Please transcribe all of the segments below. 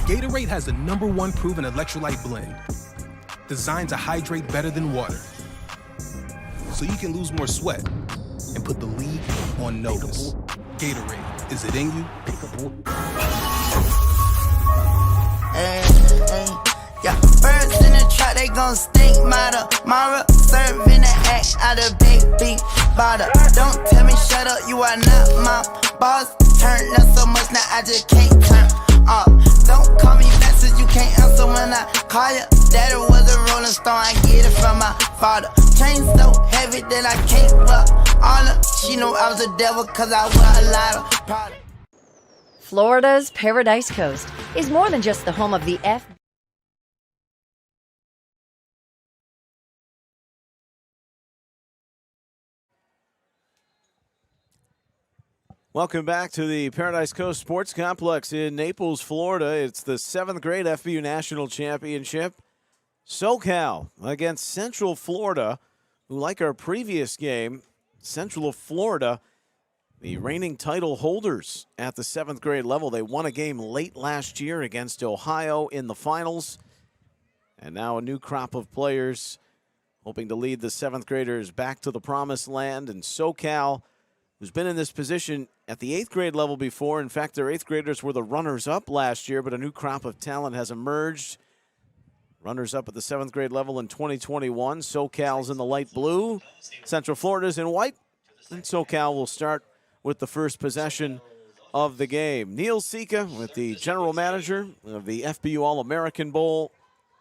Gatorade has the #1 proven electrolyte blend, designed to hydrate better than water, so you can lose more sweat and put the league on notice. Gatorade, is it in you? Yeah, birds in the trap, they gon' stink. Mara, serving the act out of big bottle. Don't tell me shut up, you are not my boss. Turn up so much now I just can't turn off. Don't call me message, you can't answer when I call you. Daddy was a rolling stone, I get it from my father. Chain so heavy that I can't wear all of. She know I was a devil cause I wear a lot of product. Florida's Paradise Coast is more than just the home of the FBU. Welcome back to the Paradise Coast Sports Complex in Naples, Florida. It's the 7th grade FBU National Championship. SoCal against Central Florida, who, like our previous game, Central Florida, the reigning title holders at the 7th grade level. They won a game late last year against Ohio in the finals. And now a new crop of players hoping to lead the 7th graders back to the promised land. And SoCal, who's been in this position at the 8th grade level before. In fact, their 8th graders were the runners-up last year, but a new crop of talent has emerged. Runners-up at the 7th grade level in 2021. SoCal's in the light blue. Central Florida's in white. And SoCal will start with the first possession of the game. Neil Sika with the general manager of the FBU All-American Bowl.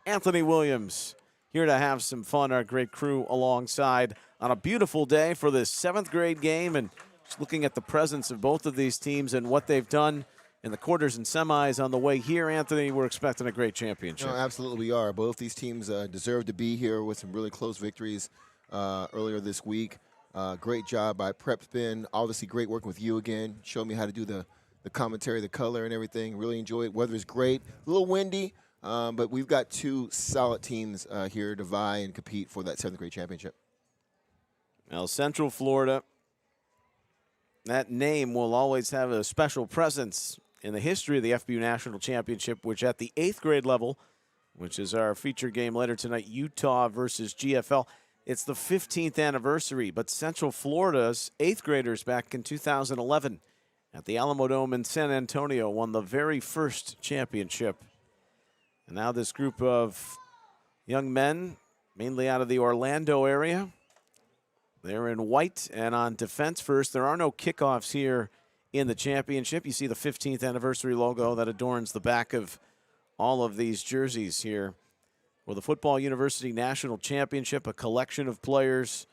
Anthony Williams here to have some fun, our great crew alongside on a beautiful day for this 7th grade game. And just looking at the presence of both of these teams and what they've done in the quarters and semis on the way here, Anthony, we're expecting a great championship. No, absolutely we are. Both these teams deserve to be here with some really close victories earlier this week. Great job by Prep Spin. Obviously great working with you again. Showed me how to do the commentary, the color and everything. Really enjoyed it. Weather is great. A little windy, but we've got two solid teams here to vie and compete for that 7th grade championship. Now, Central Florida, that name will always have a special presence in the history of the FBU National Championship, which at the 8th grade level, which is our feature game later tonight, Utah versus GFL. It's the 15th anniversary, but Central Florida's 8th graders back in 2011 at the Alamo Dome in San Antonio won the very first championship. And now this group of young men, mainly out of the Orlando area, they're in white and on defense first. There are no kickoffs here in the championship. You see the 15th anniversary logo that adorns the back of all of these jerseys here. For the Football University National Championship, a collection of players,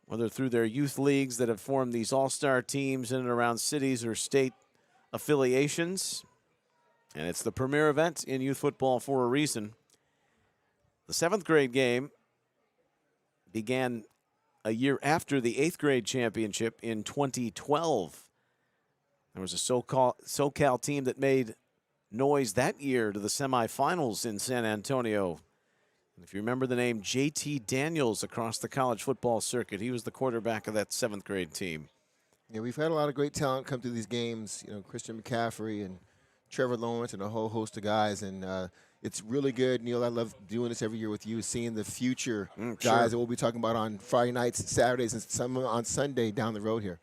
whether through their youth leagues that have formed these all-star teams in and around cities or state affiliations. And it's the premier event in youth football for a reason. The 7th grade game began a year after the 8th grade championship in 2012. There was a SoCal team that made noise that year to the semifinals in San Antonio. And if you remember the name J.T. Daniels across the college football circuit, he was the quarterback of that 7th grade team. Yeah, we've had a lot of great talent come through these games. You know, Christian McCaffrey and Trevor Lawrence and a whole host of guys. And it's really good, Neil. I love doing this every year with you, seeing the future guys that we'll be talking about on Friday nights, Saturdays, and some on Sunday down the road here.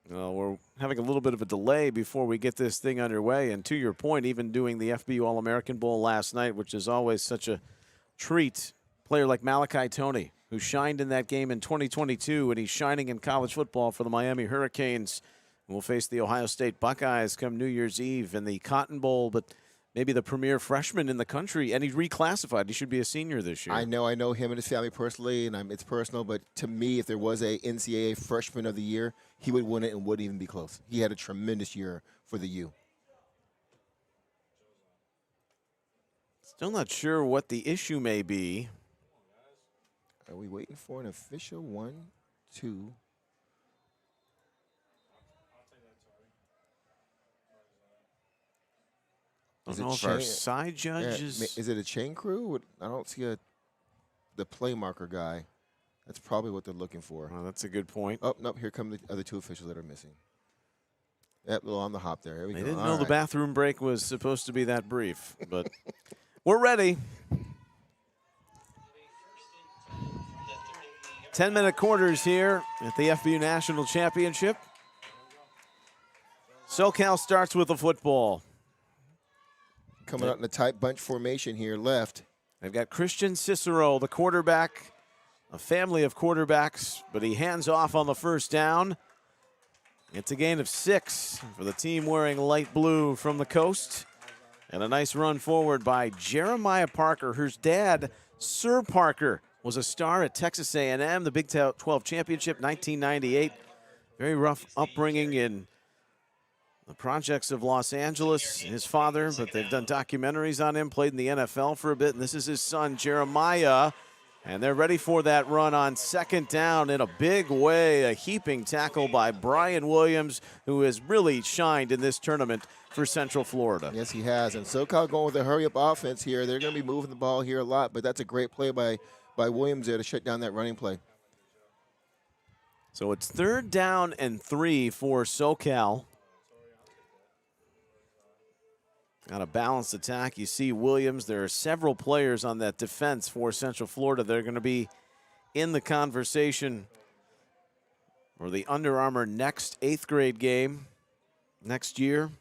Well, we're having a little bit of a delay before we get this thing underway. And to your point, even doing the FBU All-American Bowl last night, which is always such a treat, player like Malachi Toney, who shined in that game in 2022, and he's shining in college football for the Miami Hurricanes. We'll face the Ohio State Buckeyes come New Year's Eve in the Cotton Bowl, but maybe the premier freshman in the country, and he's reclassified. He should be a senior this year. I know him and his family personally, and it's personal, but to me, if there was a NCAA Freshman of the Year, he would win it and wouldn't even be close. He had a tremendous year for the U. Still not sure what the issue may be. Are we waiting for an official 1, 2? I don't know if our side judge is... Is it a chain crew? I don't see the play marker guy. That's probably what they're looking for. Well, that's a good point. Oh, nope, here come the other two officials that are missing. Yep, little on the hop there. Here we They go. didn't All know the right. bathroom break was supposed to be that brief, but we're ready. 10-minute quarters here at the FBU National Championship. SoCal starts with the football. Coming out in a tight bunch formation here, left. They've got Christian Cicero, the quarterback, a family of quarterbacks, but he hands off on the first down. It's a gain of 6 for the team wearing light blue from the coast. And a nice run forward by Jeremiah Parker, whose dad, Sir Parker, was a star at Texas A&M, the Big 12 Championship, 1998. Very rough upbringing in the projects of Los Angeles, his father, but they've done documentaries on him, played in the NFL for a bit, and this is his son, Jeremiah. And they're ready for that run on second down in a big way. A heaping tackle by Brian Williams, who has really shined in this tournament for Central Florida. Yes, he has. And SoCal going with a hurry-up offense here. They're going to be moving the ball here a lot, but that's a great play by Williams there to shut down that running play. So it's 3rd down and 3 for SoCal. Got a balanced attack. You see Williams. There are several players on that defense for Central Florida. They're going to be in the conversation for the Under Armour next 8th grade game next year.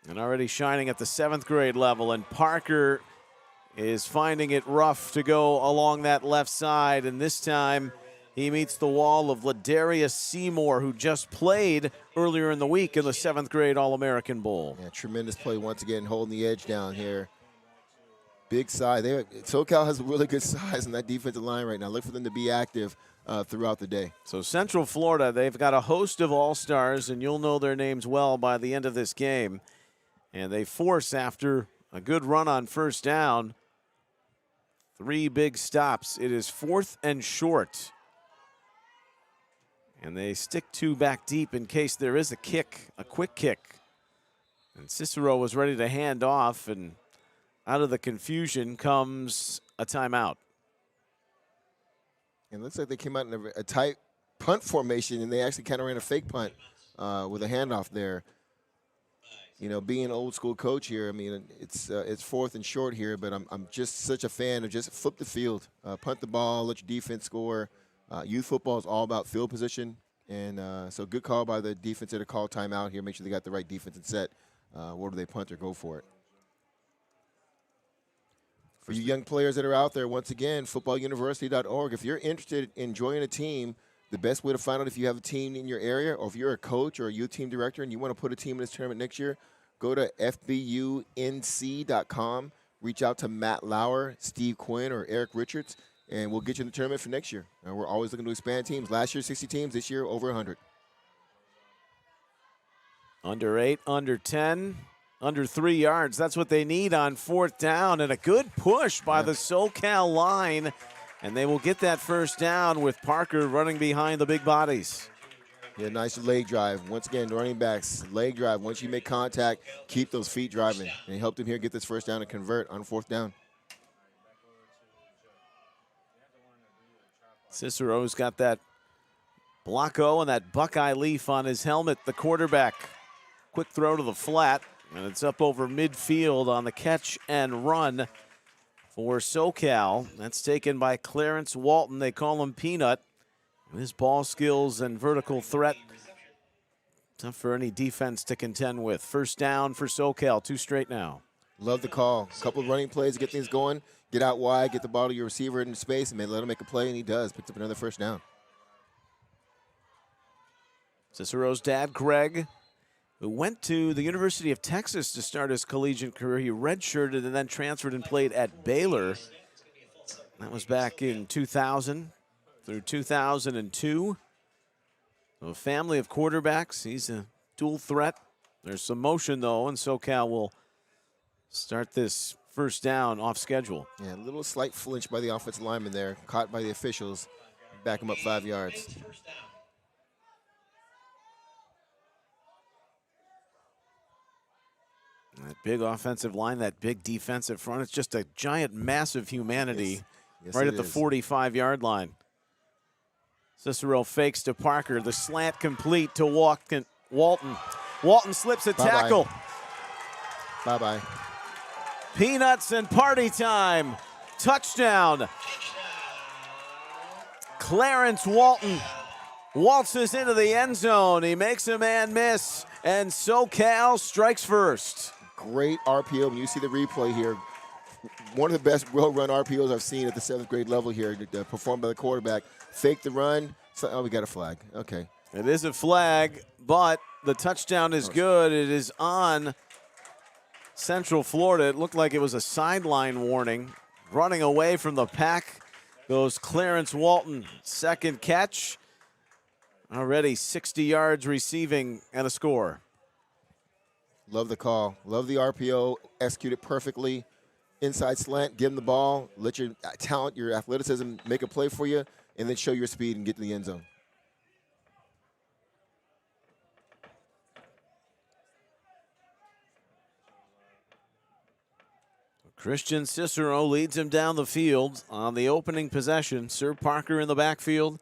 And already shining at the 7th grade level. And Parker is finding it rough to go along that left side. And this time he meets the wall of Ladarius Seymour, who just played earlier in the week in the 7th grade All-American Bowl. Yeah, tremendous play once again, holding the edge down here. Big size. SoCal has a really good size in that defensive line right now. Look for them to be active throughout the day. So Central Florida, they've got a host of all-stars, and you'll know their names well by the end of this game. And they force, after a good run on first down, 3 big stops. It is 4th and short. And they stick 2 back deep in case there is a kick, a quick kick. And Cicero was ready to hand off, and out of the confusion comes a timeout. And it looks like they came out in a tight punt formation, and they actually kind of ran a fake punt with a handoff there. You know, being an old school coach here, I mean, it's 4th and short here, but I'm just such a fan of just flip the field, punt the ball, let your defense score. Youth football is all about field position, and so good call by the defense to call timeout here. Make sure they got the right defense and set. Where do they punt or go for it? For you young players that are out there, once again, footballuniversity.org. If you're interested in joining a team, the best way to find out if you have a team in your area, or if you're a coach or a youth team director and you want to put a team in this tournament next year, go to FBUNC.com. Reach out to Matt Lauer, Steve Quinn, or Eric Richards, and we'll get you in the tournament for next year. And we're always looking to expand teams. Last year, 60 teams. This year, over 100. Under 8, under 10, under 3 yards. That's what they need on 4th down. And a good push by the SoCal line. And they will get that first down with Parker running behind the big bodies. Yeah, nice leg drive. Once again, running backs, leg drive. Once you make contact, keep those feet driving. And he helped him here get this first down and convert on 4th down. Cicero's got that block O and that Buckeye leaf on his helmet, the quarterback. Quick throw to the flat, and it's up over midfield on the catch and run for SoCal. That's taken by Clarence Walton. They call him Peanut. His ball skills and vertical threat, tough for any defense to contend with. First down for SoCal, 2 straight now. Love the call. A couple of running plays to get things going. Get out wide, get the ball to your receiver in space, and let him make a play, and he does. Picked up another first down. Cicero's dad, Greg, who went to the University of Texas to start his collegiate career. He redshirted and then transferred and played at Baylor. That was back in 2000 through 2002. So a family of quarterbacks. He's a dual threat. There's some motion, though, and SoCal will start this first down off schedule. Yeah, a little slight flinch by the offensive lineman there, caught by the officials. Back him up 5 yards. That big offensive line, that big defensive front, it's just a giant mass of humanity right at the 45-yard line. Cicero fakes to Parker. The slant complete to Walton. Walton slips a tackle. Bye-bye. Peanuts and party time. Touchdown. Clarence Walton waltzes into the end zone. He makes a man miss, and SoCal strikes first. Great RPO. When you see the replay here, one of the best well-run RPOs I've seen at the 7th grade level here, performed by the quarterback. Fake the run. Oh, we got a flag. Okay. It is a flag, but the touchdown is good. It is on Central Florida. It looked like it was a sideline warning. Running away from the pack goes Clarence Walton. Second catch. Already 60 yards receiving and a score. Love the call. Love the RPO. Execute it perfectly. Inside slant, give him the ball. Let your talent, your athleticism make a play for you, and then show your speed and get to the end zone. Christian Cicero leads him down the field on the opening possession. Sir Parker in the backfield.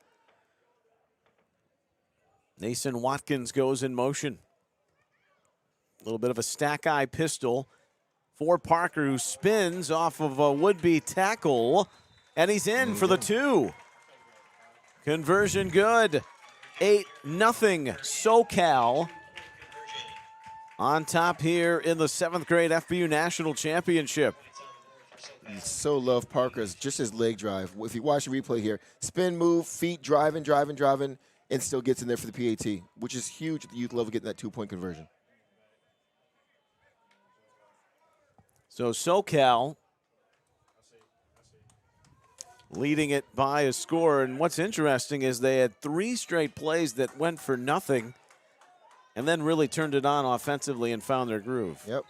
Nason Watkins goes in motion. A little bit of a stack eye pistol for Parker, who spins off of a would-be tackle, and he's in for the 2. Conversion good. 8-0 SoCal on top here in the 7th grade FBU National Championship. So love Parker's, just his leg drive. If you watch the replay here, spin, move, feet, driving, and still gets in there for the PAT, which is huge at the youth level, getting that 2-point conversion. So SoCal leading it by a score. And what's interesting is they had 3 straight plays that went for nothing and then really turned it on offensively and found their groove. Yep.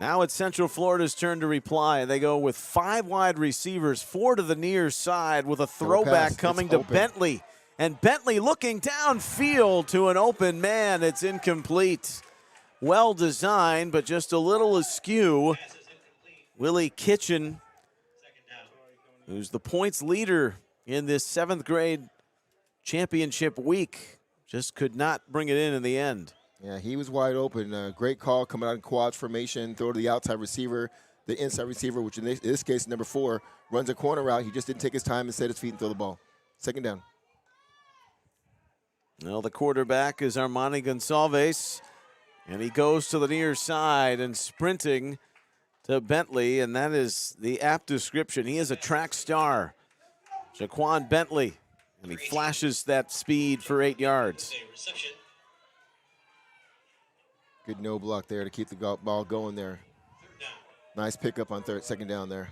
Now it's Central Florida's turn to reply. They go with 5 wide receivers, 4 to the near side with a throwback coming to Bentley. And Bentley looking downfield to an open man. It's incomplete. Well designed, but just a little askew. Willie Kitchen, who's the points leader in this 7th grade championship week, just could not bring it in the end. Yeah, he was wide open. Great call coming out in quad formation, throw to the outside receiver. The inside receiver, which in this case, number 4, runs a corner route. He just didn't take his time and set his feet and throw the ball. Second down. Well, the quarterback is Armani Gonsalves, and he goes to the near side and sprinting to Bentley, and that is the apt description. He is a track star, Jaquan Bentley, and he flashes that speed for 8 yards. Good no block there to keep the ball going there. Nice pickup on second down there.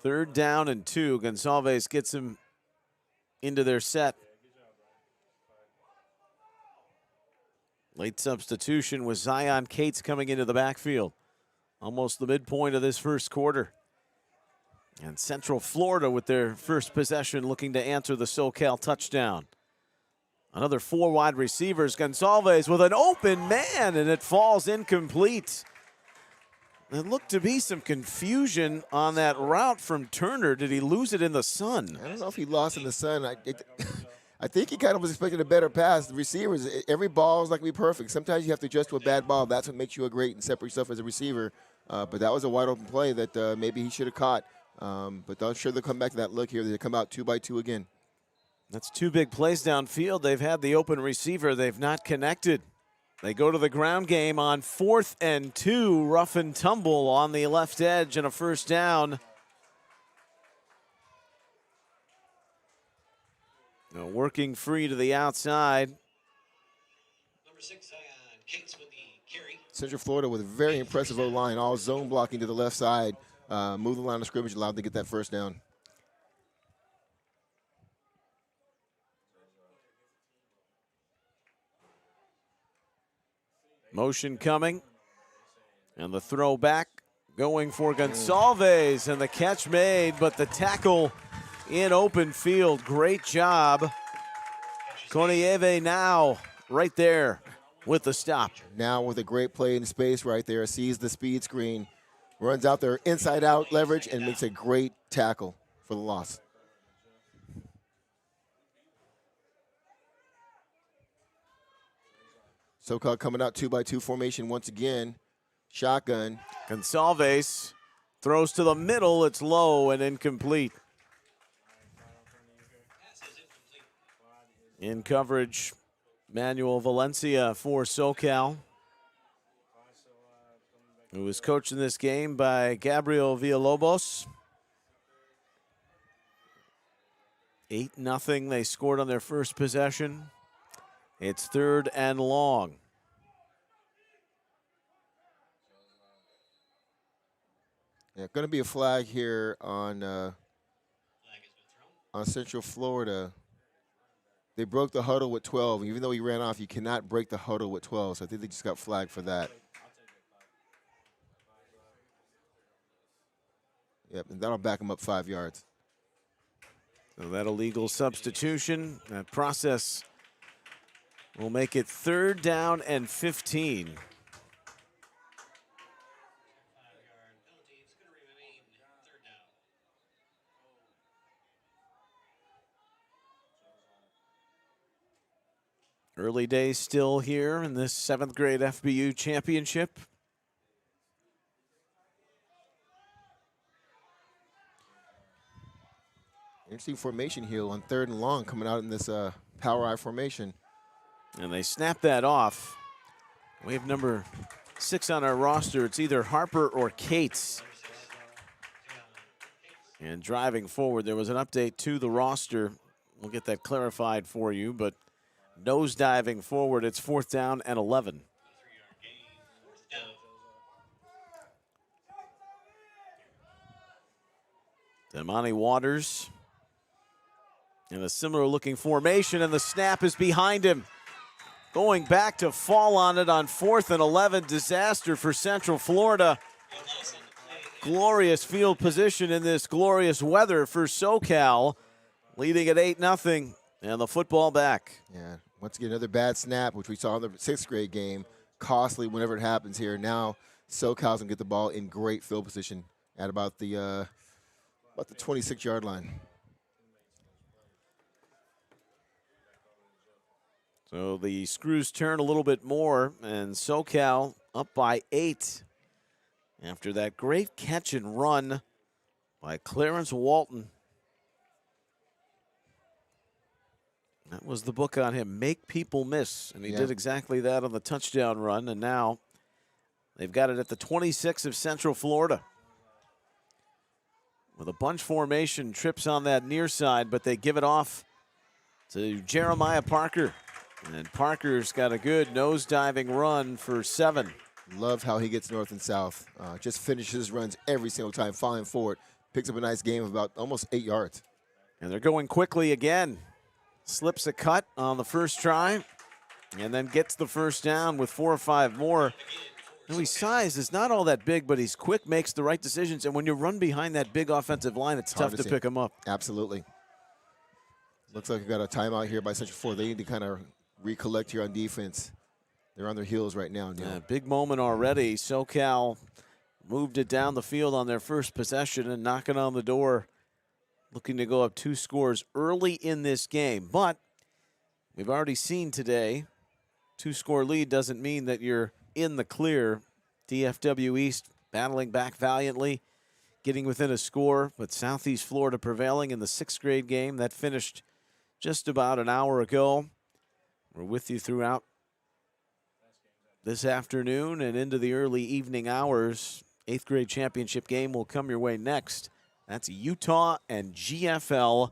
3rd down and 2. Gonsalves gets him into their set. Late substitution with Zion Cates coming into the backfield. Almost the midpoint of this first quarter. And Central Florida with their first possession looking to answer the SoCal touchdown. Another 4 wide receivers. Gonsalves with an open man, and it falls incomplete. There looked to be some confusion on that route from Turner. Did he lose it in the sun? I don't know if he lost in the sun. I think he kind of was expecting a better pass. The receivers, every ball is like to be perfect. Sometimes you have to adjust to a bad ball. That's what makes you a great and separate yourself as a receiver. But that was a wide open play that maybe he should have caught. But I'm sure they'll come back to that look here. They come out 2 by 2 again. That's 2 big plays downfield. They've had the open receiver. They've not connected. They go to the ground game on 4th and 2. Rough and tumble on the left edge and a first down. Now working free to the outside. Number 6, Cates with the carry. Central Florida with a very impressive O-line, all zone blocking to the left side. Move the line of scrimmage, allowed to get that first down. Motion coming. And the throw back going for Gonsalves. And the catch made, but the tackle in open field. Great job. Konieve now right there with the stop. Now with a great play in space right there. Sees the speed screen. Runs out there inside out leverage and makes a great tackle for the loss. SoCal coming out 2-by-2 formation once again. Shotgun. Gonsalves throws to the middle. It's low and incomplete. In coverage, Manuel Valencia for SoCal, who was coaching this game by Gabriel Villalobos. 8-0 they scored on their first possession. It's 3rd and long. Yeah, going to be a flag here on Central Florida. They broke the huddle with 12. Even though he ran off, you cannot break the huddle with 12. So I think they just got flagged for that. Yep, and that'll back him up 5 yards. So that illegal substitution, that process will make it 3rd down and 15. Early days still here in this 7th grade FBU championship. Interesting formation here on 3rd and long coming out in this power I formation. And they snap that off. We have number 6 on our roster. It's either Harper or Cates. And driving forward, there was an update to the roster. We'll get that clarified for you, but nose diving forward, it's 4th down and 11. Damani Waters in a similar looking formation, and the snap is behind him. Going back to fall on it on 4th and 11. Disaster for Central Florida. Glorious field position in this glorious weather for SoCal, leading at 8-0, and the football back. Yeah, once again, another bad snap, which we saw in the 6th grade game. Costly whenever it happens here. Now SoCal's gonna get the ball in great field position at about the 26-yard line. So the screws turn a little bit more, and SoCal up by 8 after that great catch and run by Clarence Walton. That was the book on him, make people miss, and he did exactly that on the touchdown run, and now they've got it at the 26 of Central Florida. With a bunch formation, trips on that near side, but they give it off to Jeremiah Parker. And Parker's got a good nose-diving run for 7. Love how he gets north and south. Just finishes runs every single time, falling forward. Picks up a nice game of about almost 8 yards. And they're going quickly again. Slips a cut on the first try, and then gets the first down with 4 or 5 more. Now, his size is not all that big, but he's quick, makes the right decisions. And when you run behind that big offensive line, it's tough to pick him up. Absolutely. Looks like we got a timeout here by Central Florida. They need to kind of recollect here on defense. They're on their heels right now. Yeah, big moment already. SoCal moved it down the field on their first possession and knocking on the door, looking to go up 2 scores early in this game. But we've already seen today, 2-score lead doesn't mean that you're in the clear. DFW East battling back valiantly, getting within a score, but Southeast Florida prevailing in the 6th grade game. That finished just about an hour ago. We're with you throughout this afternoon and into the early evening hours. 8th grade championship game will come your way next. That's Utah and GFL,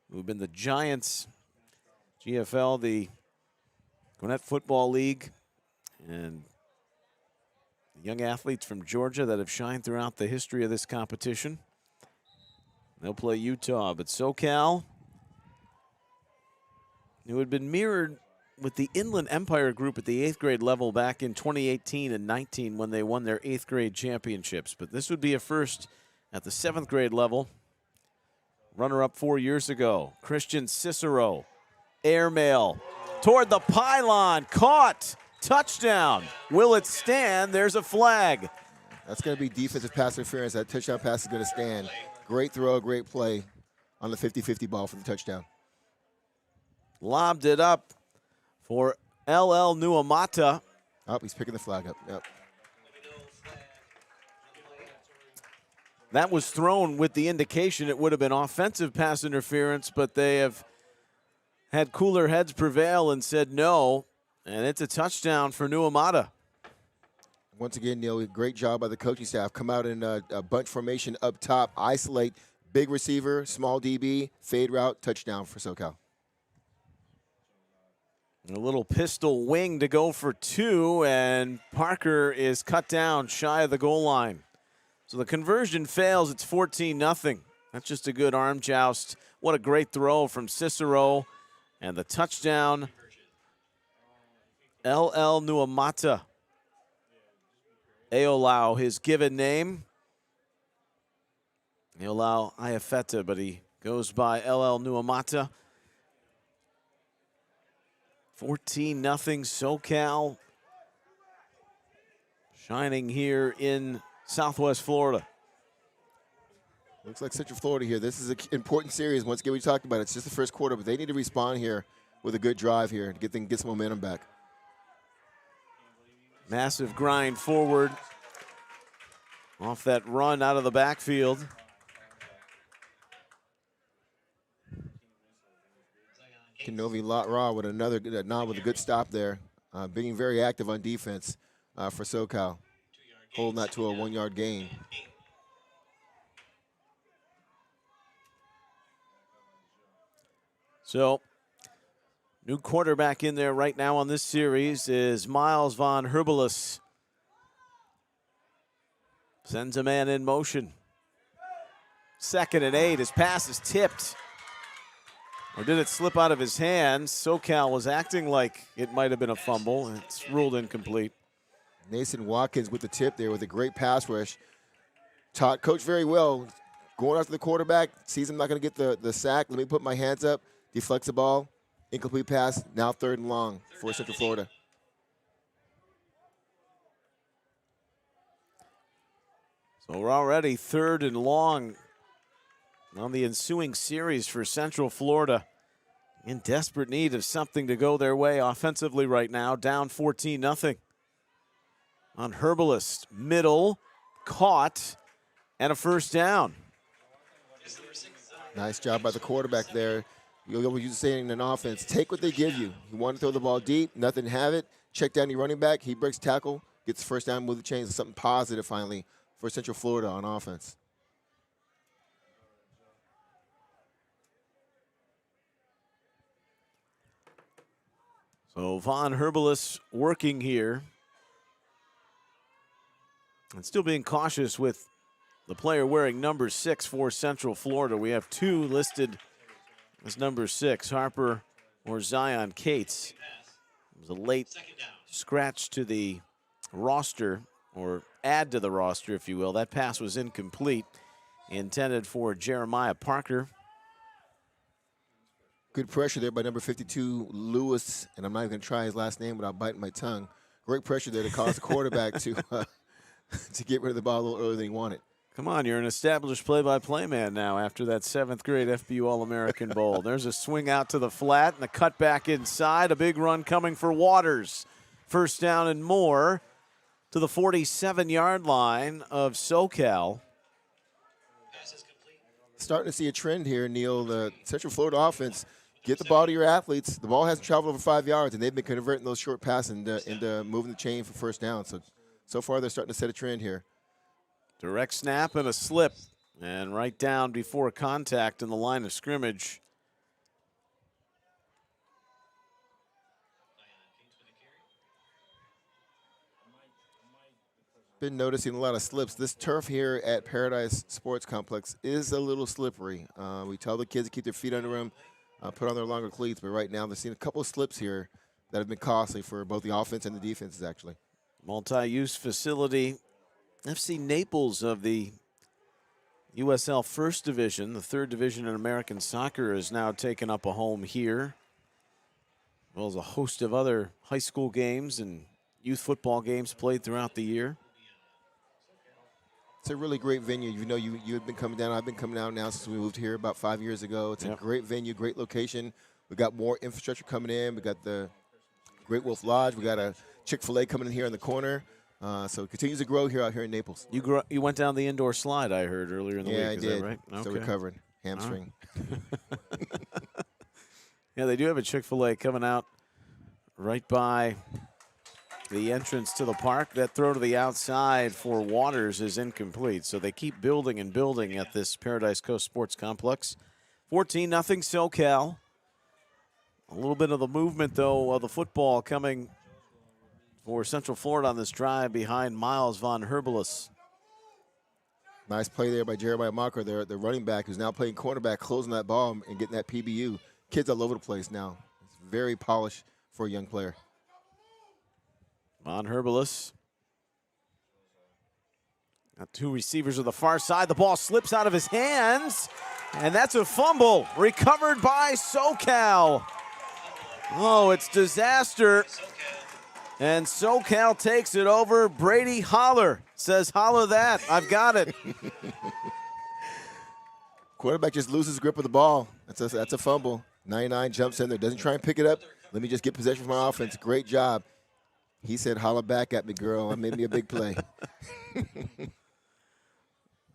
who've been the Giants. GFL, the Gwinnett Football League, and young athletes from Georgia that have shined throughout the history of this competition. They'll play Utah, but SoCal, who had been mirrored with the Inland Empire group at the 8th grade level back in 2018 and 19 when they won their 8th grade championships. But this would be a first at the 7th grade level. Runner-up 4 years ago, Christian Cicero, airmail toward the pylon, caught, touchdown. Will it stand? There's a flag. That's going to be defensive pass interference. That touchdown pass is going to stand. Great throw, great play on the 50-50 ball for the touchdown. Lobbed it up for LL Nuamata. Oh, he's picking the flag up. Yep. That was thrown with the indication it would have been offensive pass interference, but they have had cooler heads prevail and said no, and it's a touchdown for Nuamata. Once again, Neil, great job by the coaching staff. Come out in a bunch formation up top, isolate big receiver, small DB, fade route, touchdown for SoCal. A little pistol wing to go for 2, and Parker is cut down shy of the goal line. So the conversion fails. It's 14-0. That's just a good arm joust. What a great throw from Cicero. And the touchdown, LL Nuamata. Aolau, his given name. Aolau Iafeta, but he goes by LL Nuamata. 14-0 SoCal. Shining here in Southwest Florida. Looks like Central Florida here. This is an important series. Once again, we talked about it. It's just the first quarter, but they need to respond here with a good drive here to get some momentum back. Massive grind forward off that run out of the backfield. Kenovi Lot-Raw with another nod with a good stop there. Being very active on defense for SoCal. Holding that to a 1-yard gain. So, new quarterback in there right now on this series is Miles Von Herbelis. Sends a man in motion. 2nd and 8. His pass is tipped. Or did it slip out of his hands? SoCal was acting like it might have been a fumble. It's ruled incomplete. Nason Watkins with the tip there with a great pass rush. Taught coach very well. Going after the quarterback, sees him not going to get the sack. Let me put my hands up, deflects the ball, incomplete pass. Now 3rd and long for Central Florida. So we're already 3rd and long on the ensuing series for Central Florida. In desperate need of something to go their way offensively right now. Down 14-0. On Herbalist, middle, caught, and a 1st down. Nice job by the quarterback there. You'll use saying in an offense, take what they give you. You want to throw the ball deep, nothing have it. Check down your running back, he breaks tackle, gets the 1st down, move the chains. Something positive finally for Central Florida on offense. So Von Herbalist working here. And still being cautious with the player wearing number 6 for Central Florida. We have 2 listed as number 6, Harper or Zion Cates. It was a late scratch to the roster, or add to the roster, if you will. That pass was incomplete, intended for Jeremiah Parker. Good pressure there by number 52, Lewis, and I'm not even going to try his last name without biting my tongue. Great pressure there to cause the quarterback to get rid of the ball a little earlier than he wanted. Come on, you're an established play-by-play man now after that 7th grade FBU All-American Bowl. There's a swing out to the flat and a cut back inside. A big run coming for Waters. 1st down and more to the 47-yard line of SoCal. Starting to see a trend here, Neil. The Central Florida offense, get the ball to your athletes. The ball hasn't traveled over 5 yards, and they've been converting those short passes into moving the chain for 1st down. So far, they're starting to set a trend here. Direct snap and a slip, and right down before contact in the line of scrimmage. Been noticing a lot of slips. This turf here at Paradise Sports Complex is a little slippery. We tell the kids to keep their feet under them, put on their longer cleats, but right now they're seeing a couple of slips here that have been costly for both the offense and the defenses, actually. Multi-use facility. FC Naples of the USL First Division, the 3rd division in American soccer, has now taken up a home here, as well as a host of other high school games and youth football games played throughout the year. It's a really great venue. You know, you've been coming down. I've been coming down now since we moved here about 5 years ago. It's a great venue, great location. We got more infrastructure coming in. We got the Great Wolf Lodge. We got a Chick-fil-A coming in here in the corner. So it continues to grow here out here in Naples. You went down the indoor slide, I heard, earlier in the week. Yeah, I Is did. that right? Still Okay. recovering. Hamstring. Yeah, they do have a Chick-fil-A coming out right by the entrance to the park. That throw to the outside for Waters is incomplete. So they keep building and building at this Paradise Coast Sports Complex. 14-0 SoCal. A little bit of the movement, though, of the football coming for Central Florida on this drive behind Miles Von Herbelis. Nice play there by Jeremiah Mocker, the running back, who's now playing cornerback, closing that ball and getting that PBU. Kids all over the place now. It's very polished for a young player. Von Herbelis. Got two receivers on the far side. The ball slips out of his hands, and that's a fumble recovered by SoCal. Oh, it's disaster. And SoCal takes it over. Brady Holler says, holler that. I've got it. Quarterback just loses grip of the ball. That's a fumble. 99 jumps in there, doesn't try and pick it up. Let me just get possession from my offense. Great job. He said, holler back at me, girl. I made me a big play.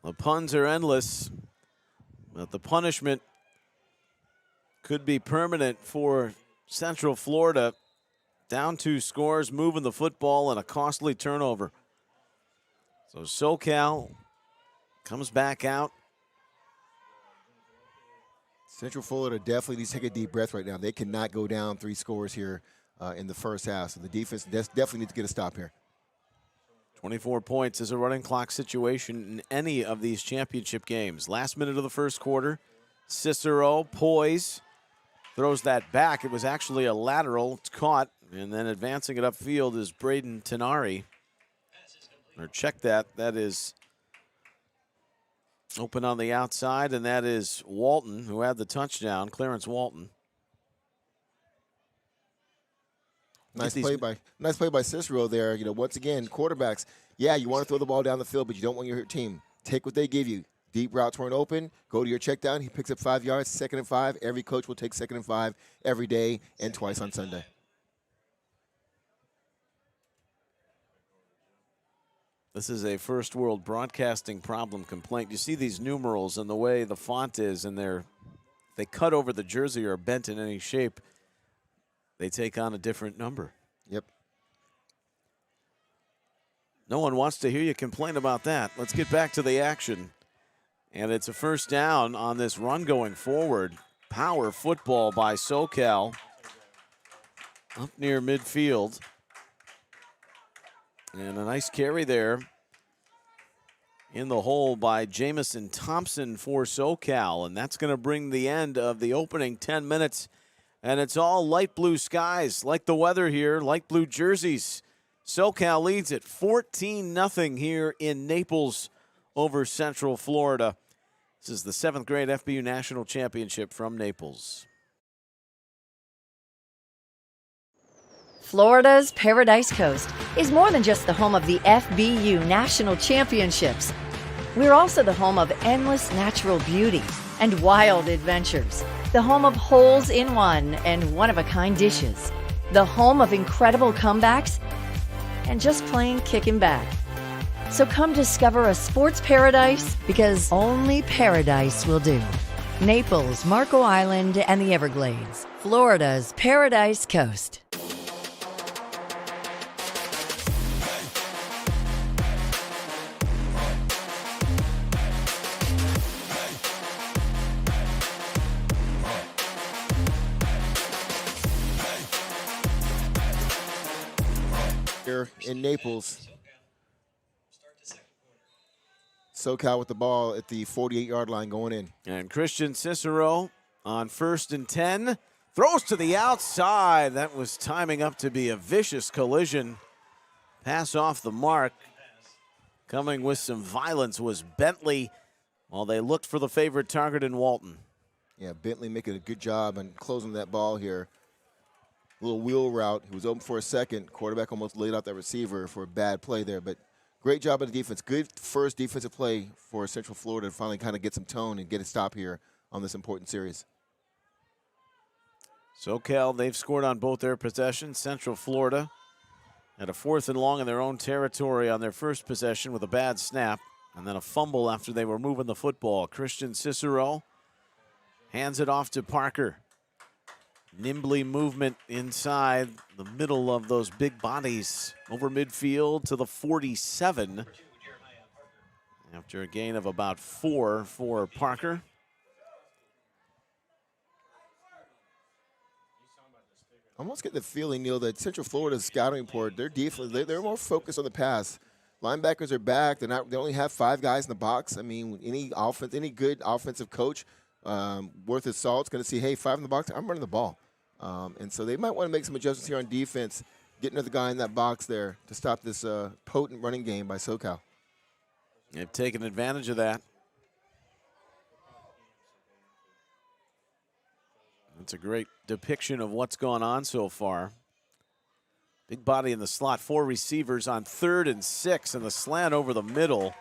The puns are endless, but the punishment could be permanent for Central Florida. Down 2 scores, moving the football, and a costly turnover. So SoCal comes back out. Central Florida definitely needs to take a deep breath right now. They cannot go down 3 scores here in the first half. So the defense definitely needs to get a stop here. 24 points is a running clock situation in any of these championship games. Last minute of the first quarter, Cicero, poise, throws that back. It was actually a lateral. It's caught, and then advancing it upfield is Braden Tenari. Or check that. That is open on the outside, and that is Walton, who had the touchdown, Clarence Walton. Nice play by Cicero there. You know, once again, quarterbacks, yeah, you want to throw the ball down the field, but you don't want your team. Take what they give you. Deep routes weren't open. Go to your check down. He picks up 5 yards, 2nd and 5. Every coach will take 2nd and 5 every day and twice on Sunday. This is a first world broadcasting problem complaint. You see these numerals and the way the font is, and they cut over the jersey or bent in any shape. They take on a different number. Yep. No one wants to hear you complain about that. Let's get back to the action. And it's a first down on this run going forward. Power football by SoCal up near midfield. And a nice carry there in the hole by Jamison Thompson for SoCal. And that's going to bring the end of the opening 10 minutes. And it's all light blue skies, like the weather here, light blue jerseys. SoCal leads it 14-0 here in Naples over Central Florida. This is the 7th grade FBU National Championship from Naples. Florida's Paradise Coast is more than just the home of the FBU National Championships. We're also the home of endless natural beauty and wild adventures. The home of holes in one and one-of-a-kind dishes. The home of incredible comebacks and just plain kicking back. So come discover a sports paradise, because only paradise will do. Naples, Marco Island, and the Everglades. Florida's Paradise Coast. In Naples, SoCal with the ball at the 48-yard line going in. And Christian Cicero on 1st and 10. Throws to the outside. That was timing up to be a vicious collision. Pass off the mark. Coming with some violence was Bentley, while they looked for the favorite target in Walton. Yeah, Bentley making a good job on closing that ball here. Little wheel route. He was open for a second. Quarterback almost laid out that receiver for a bad play there. But great job of the defense. Good first defensive play for Central Florida to finally kind of get some tone and get a stop here on this important series. SoCal, they've scored on both their possessions. Central Florida had a 4th and long in their own territory on their first possession with a bad snap, and then a fumble after they were moving the football. Christian Cicero hands it off to Parker. Nimbly movement inside the middle of those big bodies over midfield to the 47. After a gain of about 4 for Parker. I almost get the feeling, Neil, that Central Florida's scouting report, their defense, they're more focused on the pass. Linebackers are back. They only have 5 guys in the box. I mean, any good offensive coach worth his salt is going to see, hey, 5 in the box, I'm running the ball. And so they might want to make some adjustments here on defense, get another guy in that box there to stop this potent running game by SoCal. They've taken advantage of that. It's a great depiction of what's gone on so far. Big body in the slot, 4 receivers on 3rd and 6, and the slant over the middle.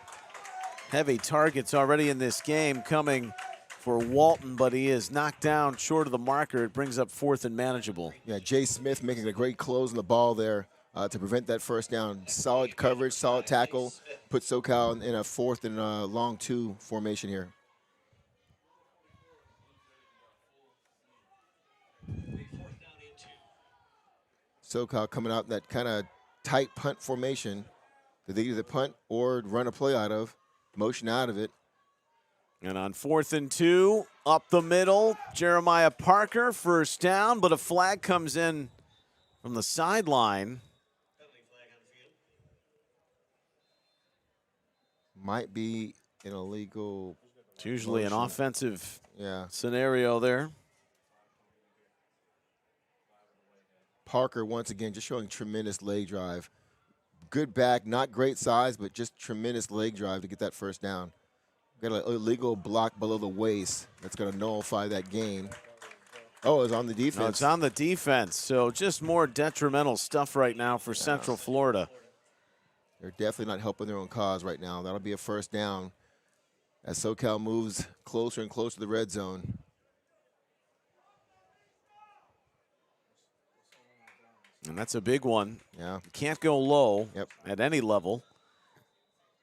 Heavy targets already in this game coming for Walton, but he is knocked down short of the marker. It brings up 4th and manageable. Yeah, Jay Smith making a great close on the ball there to prevent that first down. Solid coverage, solid tackle. Put SoCal in a 4th and long 2 formation here. SoCal coming out in that kind of tight punt formation that they either punt or run a play out of, motion out of it. And on 4th and 2, up the middle, Jeremiah Parker, first down, but a flag comes in from the sideline. Might be an illegal. It's usually motion. an offensive Yeah. scenario there. Parker, once again, just showing tremendous leg drive. Good back, not great size, but just tremendous leg drive to get that first down. Got an illegal block below the waist that's going to nullify that gain. Oh, it's on the defense. No, it's on the defense, so just more detrimental stuff right now for Central Florida. They're definitely not helping their own cause right now. That'll be a first down as SoCal moves closer and closer to the red zone. And that's a big one. Yeah. You can't go low Yep. at any level.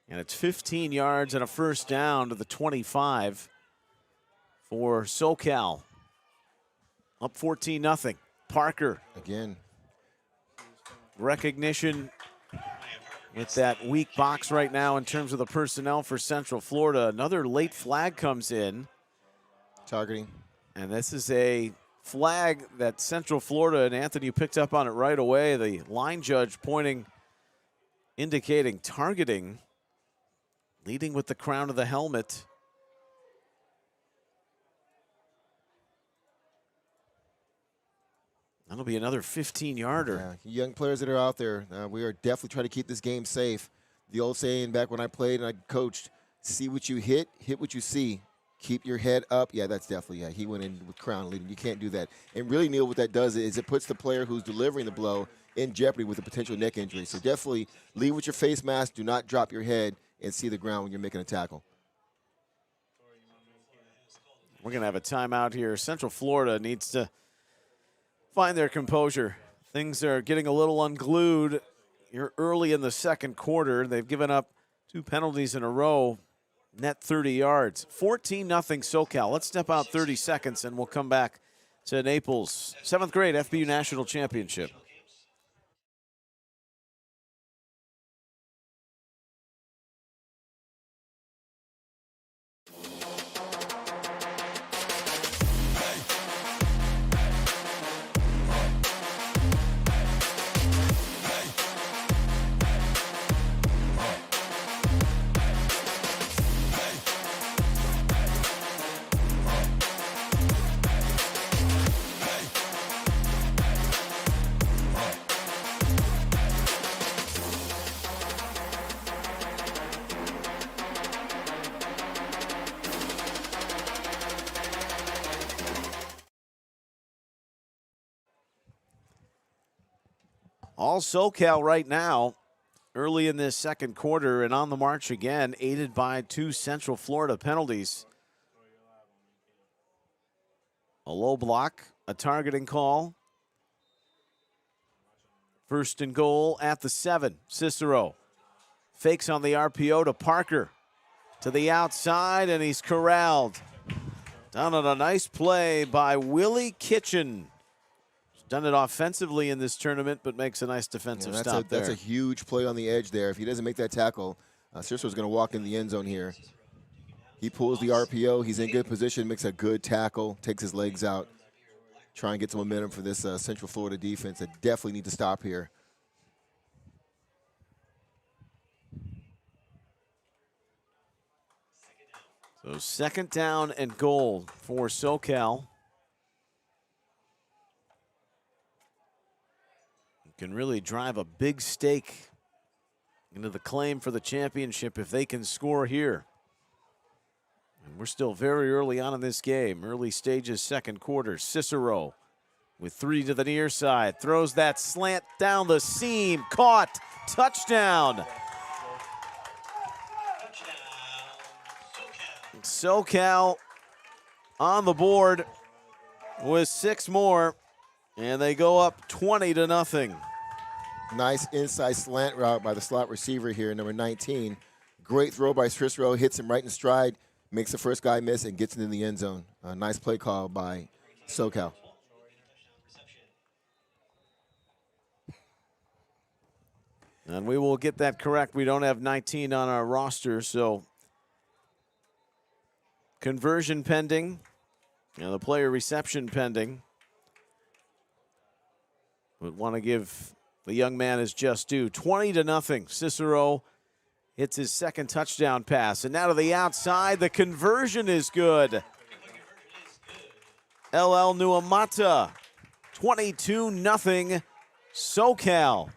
And it's 15 yards and a first down to the 25 for SoCal. Up 14-0. Parker. Again. Recognition with that weak box right now in terms of the personnel for Central Florida. Another late flag comes in. Targeting. And this is a flag that Central Florida, and Anthony, you picked up on it right away. The line judge pointing, indicating targeting, leading with the crown of the helmet. That'll be another 15-yarder. Yeah, young players that are out there, we are definitely trying to keep this game safe. The old saying back when I played and I coached, see what you hit what you see. Keep your head up. Yeah, that's definitely, yeah, he went in with crown leading. You can't do that. And really, Neil, what that does is it puts the player who's delivering the blow in jeopardy with a potential neck injury. So definitely lead with your face mask. Do not drop your head and see the ground when you're making a tackle. We're going to have a timeout here. Central Florida needs to find their composure. Things are getting a little unglued. You're early in the second quarter. They've given up 2 penalties in a row. Net 30 yards. 14-0 SoCal. Let's step out 30 seconds and we'll come back to Naples. 7th grade FBU National Championship. All SoCal right now, early in this second quarter and on the march again, aided by 2 Central Florida penalties. A low block, a targeting call. First and goal at the 7. Cicero fakes on the RPO to Parker. To the outside, and he's corralled. Down on a nice play by Willie Kitchen. He's done it offensively in this tournament, but makes a nice defensive stop there. That's a huge play on the edge there. If he doesn't make that tackle, Cicero's going to walk in the end zone here. He pulls the RPO. He's in good position, makes a good tackle, takes his legs out. Try and get some momentum for this Central Florida defense that definitely need to stop here. So second down and goal for SoCal. Can really drive a big stake into the claim for the championship if they can score here. And we're still very early on in this game. Early stages, second quarter. Cicero with 3 to the near side. Throws that slant down the seam. Caught. Touchdown. SoCal on the board with 6 more, and they go up 20-0. Nice inside slant route by the slot receiver here, number 19. Great throw by Cicero, hits him right in stride, makes the first guy miss, and gets into the end zone. A nice play call by SoCal. And we will get that correct. We don't have 19 on our roster, so conversion pending, and the player reception pending. Would want to give the young man his just due. 20-0. Cicero hits his second touchdown pass, and now to the outside. The conversion is good. LL Nuamata, 22-0. SoCal.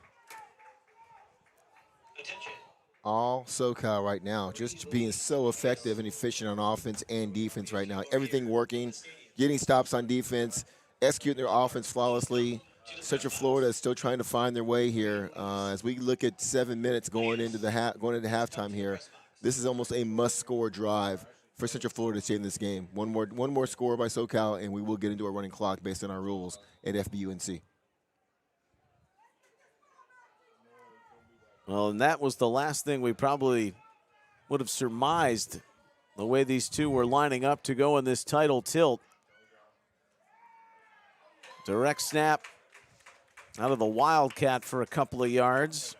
All SoCal right now, just being so effective and efficient on offense and defense right now. Everything working, getting stops on defense, executing their offense flawlessly. Central Florida is still trying to find their way here. As we look at 7 minutes going into halftime here, this is almost a must-score drive for Central Florida to stay in this game. One more score by SoCal, and we will get into a running clock based on our rules at FBUNC. Well, and that was the last thing we probably would have surmised, the way these two were lining up to go in this title tilt. Direct snap out of the Wildcat for a couple of yards.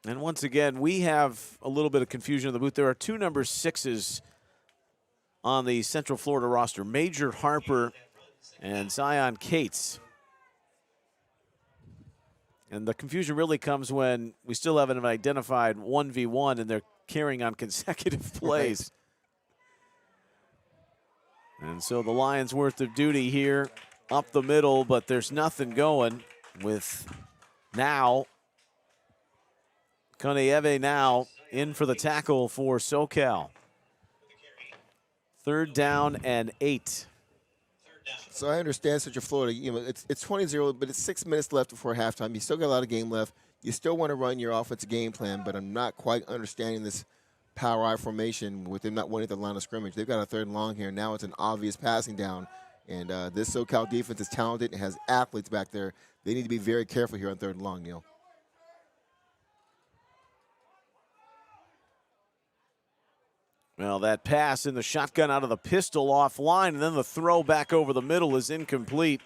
And once again, we have a little bit of confusion in the booth. There are 2 number 6s on the Central Florida roster, Major Harper and Zion Cates. And the confusion really comes when we still haven't identified 1v1 and they're carrying on consecutive plays. Right. And so the Lions' worth of duty here up the middle, but there's nothing going with now. Kanieve now in for the tackle for SoCal. 3rd down and 8. So I understand Central Florida, it's 20-0, but it's 6 minutes left before halftime. You still got a lot of game left. You still want to run your offensive game plan, but I'm not quite understanding this power I formation with them not winning at the line of scrimmage. They've got a 3rd and long here. Now it's an obvious passing down, and this SoCal defense is talented and has athletes back there. They need to be very careful here on 3rd and long, Neil. Well, that pass in the shotgun out of the pistol offline, and then the throw back over the middle is incomplete.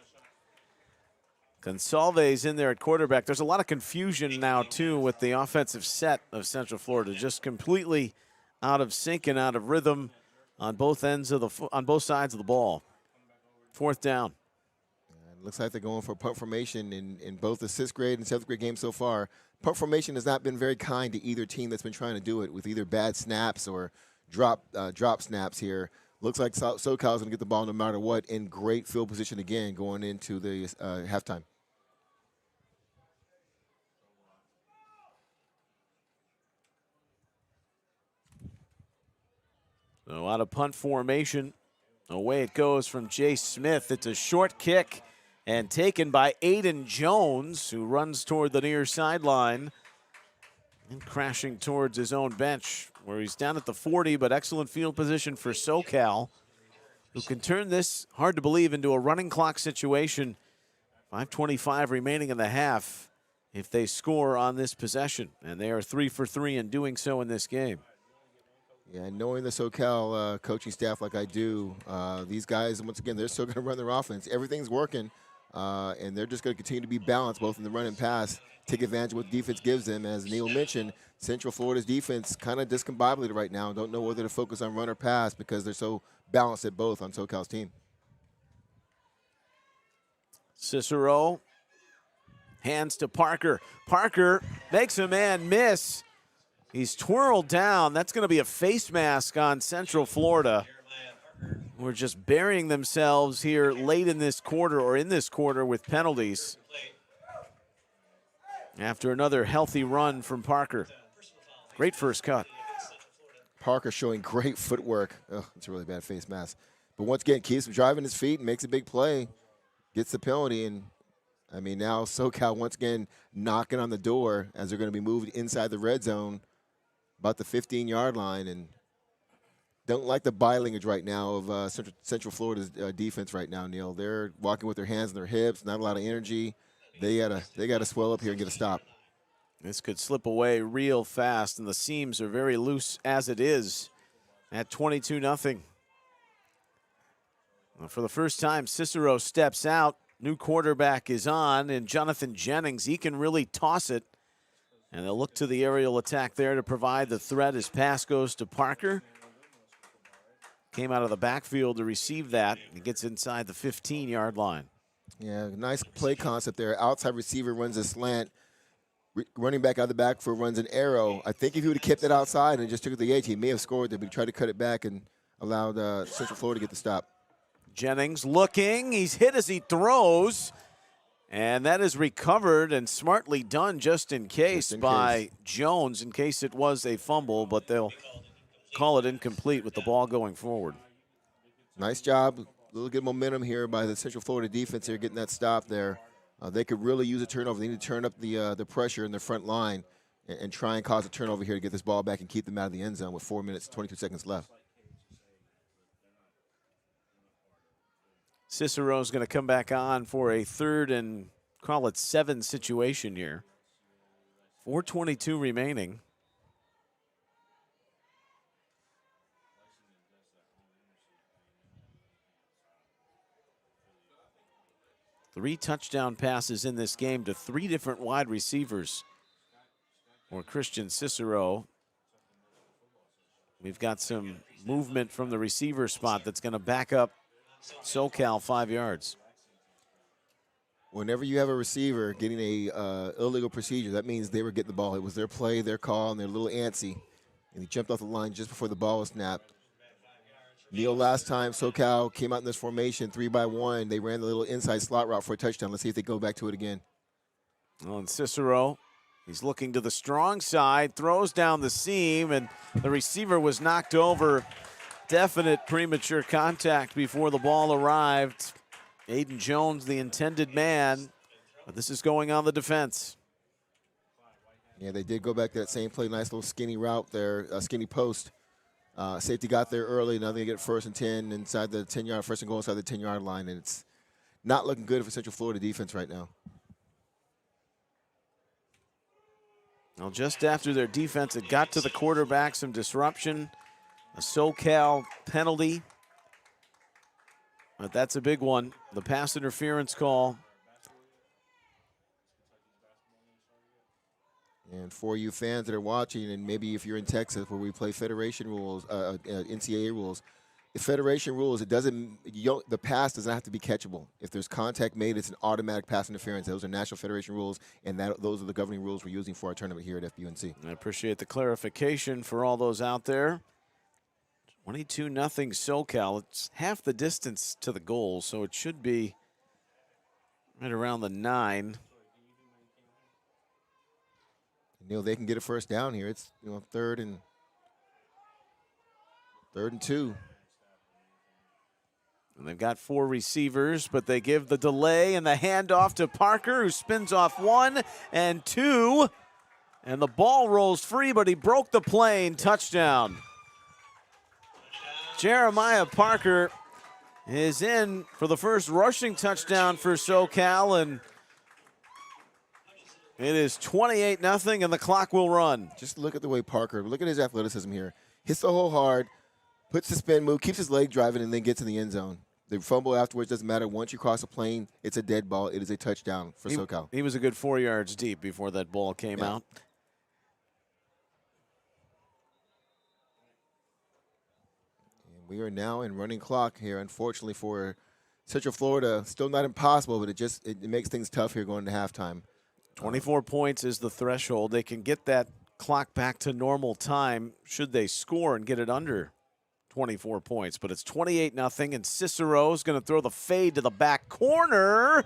Gonsalves in there at quarterback. There's a lot of confusion now, too, with the offensive set of Central Florida. Just completely out of sync and out of rhythm on both ends of on both sides of the ball. 4th down. It looks like they're going for punt formation in both the 6th grade and 7th grade games so far. Punt formation has not been very kind to either team that's been trying to do it, with either bad snaps or drop snaps here. Looks like SoCal is going to get the ball no matter what, in great field position again going into the halftime. So out of punt formation, away it goes from Jay Smith. It's a short kick and taken by Aiden Jones, who runs toward the near sideline and crashing towards his own bench, where he's down at the 40, but excellent field position for SoCal. who can turn this, hard to believe, into a running clock situation. 5:25 remaining in the half if they score on this possession. And they are 3 for 3 in doing so in this game. Yeah, knowing the SoCal coaching staff like I do, these guys, once again, they're still going to run their offense. Everything's working, and they're just going to continue to be balanced both in the run and pass, take advantage of what defense gives them. As Neil mentioned, Central Florida's defense kind of discombobulated right now. Don't know whether to focus on run or pass because they're so balanced at both on SoCal's team. Cicero hands to Parker. Parker makes a man miss. He's twirled down. That's going to be a face mask on Central Florida. We're just burying themselves here late in this quarter with penalties. After another healthy run from Parker. Great first cut. Parker showing great footwork. Oh, it's a really bad face mask. But once again, keeps him driving his feet and makes a big play. Gets the penalty, and I mean, now SoCal once again knocking on the door as they're going to be moved inside the red zone about the 15-yard line. And don't like the body language right now of Central Florida's defense right now, Neil. They're walking with their hands on their hips, not a lot of energy. They gotta swell up here and get a stop. This could slip away real fast, and the seams are very loose as it is at 22-0. For the first time, Cicero steps out. New quarterback is on, and Jonathan Jennings, he can really toss it. And they'll look to the aerial attack there to provide the threat as pass goes to Parker. Came out of the backfield to receive that. He gets inside the 15-yard line. Yeah, nice play concept there. Outside receiver runs a slant. Running back out of the backfield runs an arrow. I think if he would have kept it outside and just took it to the edge, he may have scored there, but he tried to cut it back and allowed Central Florida to get the stop. Jennings looking. He's hit as he throws. And that is recovered and smartly done just in case by Jones, in case it was a fumble, but they'll call it incomplete with the ball going forward. Nice job. A little good momentum here by the Central Florida defense here, getting that stop there. They could really use a turnover. They need to turn up the pressure in the front line and try and cause a turnover here to get this ball back and keep them out of the end zone with 4 minutes, 22 seconds left. Cicero's going to come back on for a 3rd and call it 7 situation here. 4:22 remaining. Three touchdown passes in this game to 3 different wide receivers for Christian Cicero. We've got some movement from the receiver spot that's going to back up SoCal 5 yards. Whenever you have a receiver getting a illegal procedure, that means they were getting the ball. It was their play, their call, and they're a little antsy. And he jumped off the line just before the ball was snapped. Neil, last time SoCal came out in this formation 3-by-1, they ran the little inside slot route for a touchdown. Let's see if they go back to it again. Well, and Cicero, he's looking to the strong side, throws down the seam, and the receiver was knocked over. Definite premature contact before the ball arrived. Aiden Jones, the intended man, but this is going on the defense. Yeah, they did go back to that same play. Nice little skinny route there, skinny post. Safety got there early. Now they get 1st and 10 inside the 10-yard, 1st and goal inside the 10-yard line, and it's not looking good for Central Florida defense right now. Well, just after their defense had got to the quarterback, some disruption, a SoCal penalty. But that's a big one. The pass interference call. And for you fans that are watching, and maybe if you're in Texas where we play federation rules, NCAA rules, if federation rules, the pass doesn't have to be catchable. If there's contact made, it's an automatic pass interference. Those are National Federation rules, and those are the governing rules we're using for our tournament here at FBUNC. I appreciate the clarification for all those out there. 22-0 SoCal. It's half the distance to the goal, so it should be right around the 9. Neil, they can get a 1st down here. It's 3rd and 2. And they've got 4 receivers, but they give the delay and the handoff to Parker, who spins off 1 and 2. And the ball rolls free, but he broke the plane. Touchdown. Jeremiah Parker is in for the first rushing touchdown for SoCal, and it is 28-0, and the clock will run. Just look at the way Parker, look at his athleticism here. Hits the hole hard, puts the spin move, keeps his leg driving, and then gets in the end zone. The fumble afterwards doesn't matter. Once you cross a plane, it's a dead ball. It is a touchdown for SoCal. He was a good 4 yards deep before that ball came out. And we are now in running clock here, unfortunately, for Central Florida. Still not impossible, but it makes things tough here going to halftime. 24 points is the threshold. They can get that clock back to normal time should they score and get it under 24 points. But it's 28-0, and Cicero's going to throw the fade to the back corner,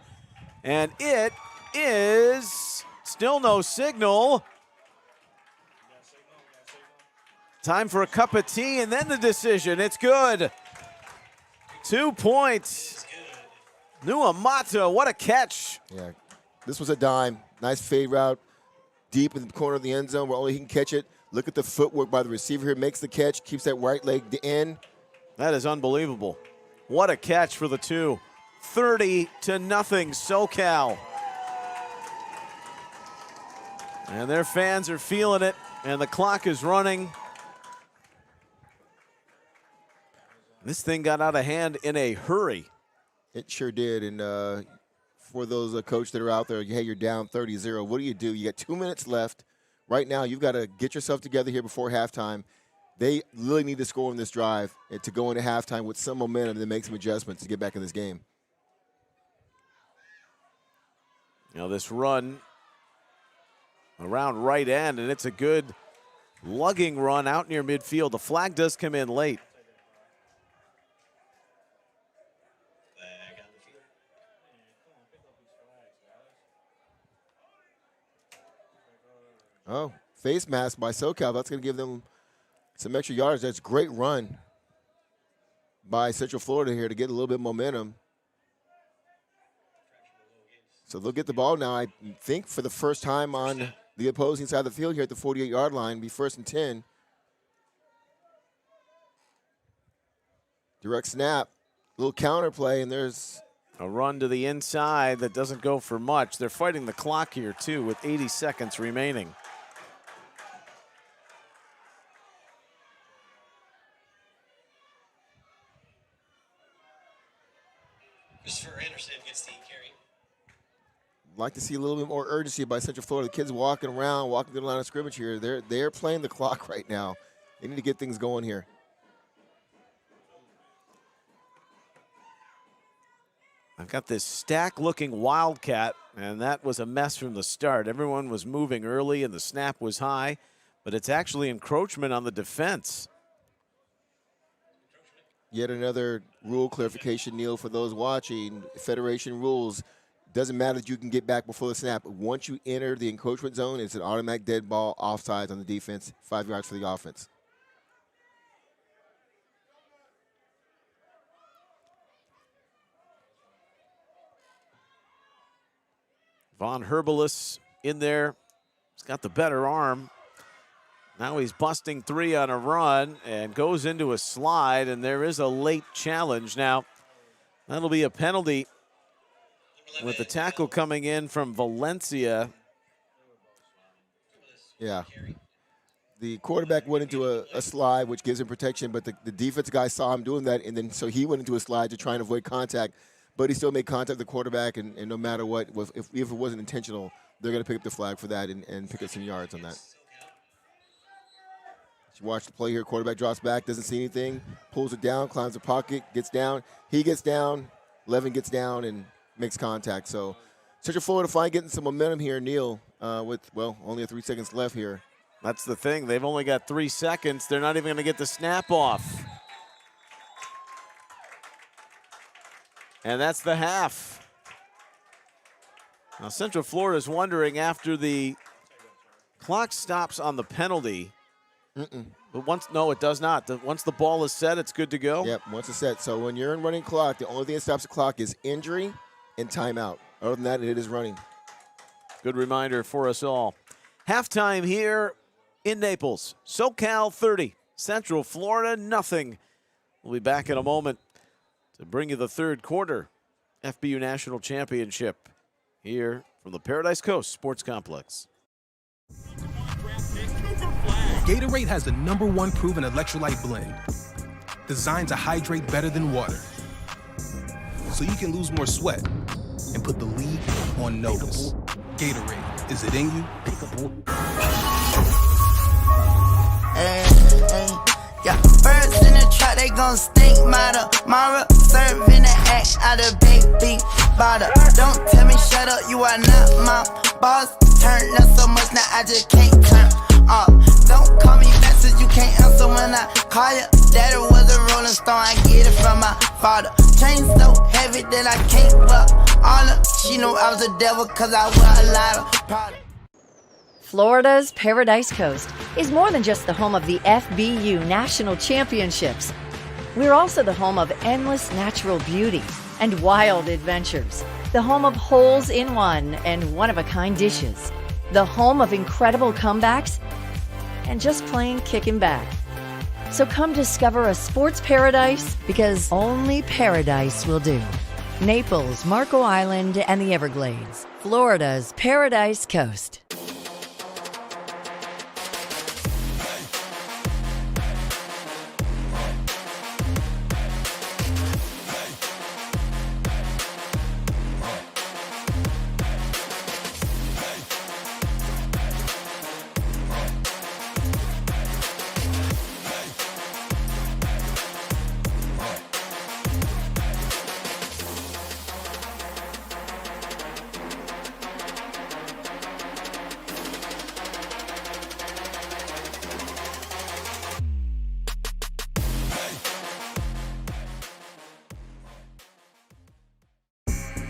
and it is still no signal. Time for a cup of tea, and then the decision. It's good. 2 points. Nuamata, what a catch. Yeah, this was a dime. Nice fade route, deep in the corner of the end zone where only he can catch it. Look at the footwork by the receiver here. Makes the catch, keeps that right leg in. That is unbelievable. What a catch for the two. 30-0 SoCal. And their fans are feeling it, and the clock is running. This thing got out of hand in a hurry. It sure did, and for those coaches that are out there, hey, you're down 30-0. What do? You got 2 minutes left. Right now, you've got to get yourself together here before halftime. They really need to score on this drive and to go into halftime with some momentum and then make some adjustments to get back in this game. You know, this run around right end, and it's a good lugging run out near midfield. The flag does come in late. Flag on the field. Oh, face mask by SoCal. That's going to give them some extra yards. That's a great run by Central Florida here to get a little bit of momentum. So they'll get the ball now, I think, for the first time on the opposing side of the field here at the 48-yard line. Be 1st and 10. Direct snap, little counter play, and there's a run to the inside that doesn't go for much. They're fighting the clock here, too, with 80 seconds remaining. Christopher Anderson gets the carry. like to see a little bit more urgency by Central Florida. The kids walking around, walking through the line of scrimmage here. They're playing the clock right now. They need to get things going here. I've got this stack-looking Wildcat, and that was a mess from the start. Everyone was moving early, and the snap was high, but it's actually encroachment on the defense. Yet another rule clarification, Neil, for those watching. Federation rules, doesn't matter that you can get back before the snap. Once you enter the encroachment zone, it's an automatic dead ball, offsides on the defense, 5 yards for the offense. Von Herbelis in there. He's got the better arm. Now he's busting three on a run and goes into a slide, and there is a late challenge. Now, that'll be a penalty with the tackle coming in from Valencia. Yeah. The quarterback went into a slide, which gives him protection, but the defense guy saw him doing that, and then so he went into a slide to try and avoid contact. But he still made contact with the quarterback, and no matter what, if it wasn't intentional, they're going to pick up the flag for that and pick up some yards on that. You watch the play here. Quarterback drops back, doesn't see anything, pulls it down, climbs the pocket, gets down. He gets down, Levin gets down, and makes contact. So Central Florida finally getting some momentum here, Neil, with, well, only 3 seconds left here. That's the thing. They've only got 3 seconds. They're not even going to get the snap off. And that's the half. Now, Central Florida is wondering after the clock stops on the penalty. But no, it does not. Once the ball is set, it's good to go. Yep, once it's set. So when you're in running clock, the only thing that stops the clock is injury and timeout. Other than that, it is running. Good reminder for us all. Halftime here in Naples. SoCal 30, Central Florida nothing. We'll be back in a moment to to bring you the third quarter FBU National Championship here from the Paradise Coast Sports Complex. Gatorade has the #1 proven electrolyte blend, designed to hydrate better than water, so you can lose more sweat and put the league on notice. Gatorade, is it in you? Yeah, birds in the trap, they gon' stink, mother. Mara serving the act out of big beef bottle. Don't tell me shut up, you are not my boss. Turn up so much, now I just can't turn up. Don't call me message, you can't answer when I call you. Daddy was a rolling stone, I get it from my father. Chain so heavy that I can't fuck all of. She know I was a devil, cause I wear a lot of product. Florida's Paradise Coast is more than just the home of the FBU National Championships. We're also the home of endless natural beauty and wild adventures, the home of holes-in-one and one-of-a-kind dishes, the home of incredible comebacks, and just plain kicking back. So come discover a sports paradise, because only paradise will do. Naples, Marco Island, and the Everglades, Florida's Paradise Coast.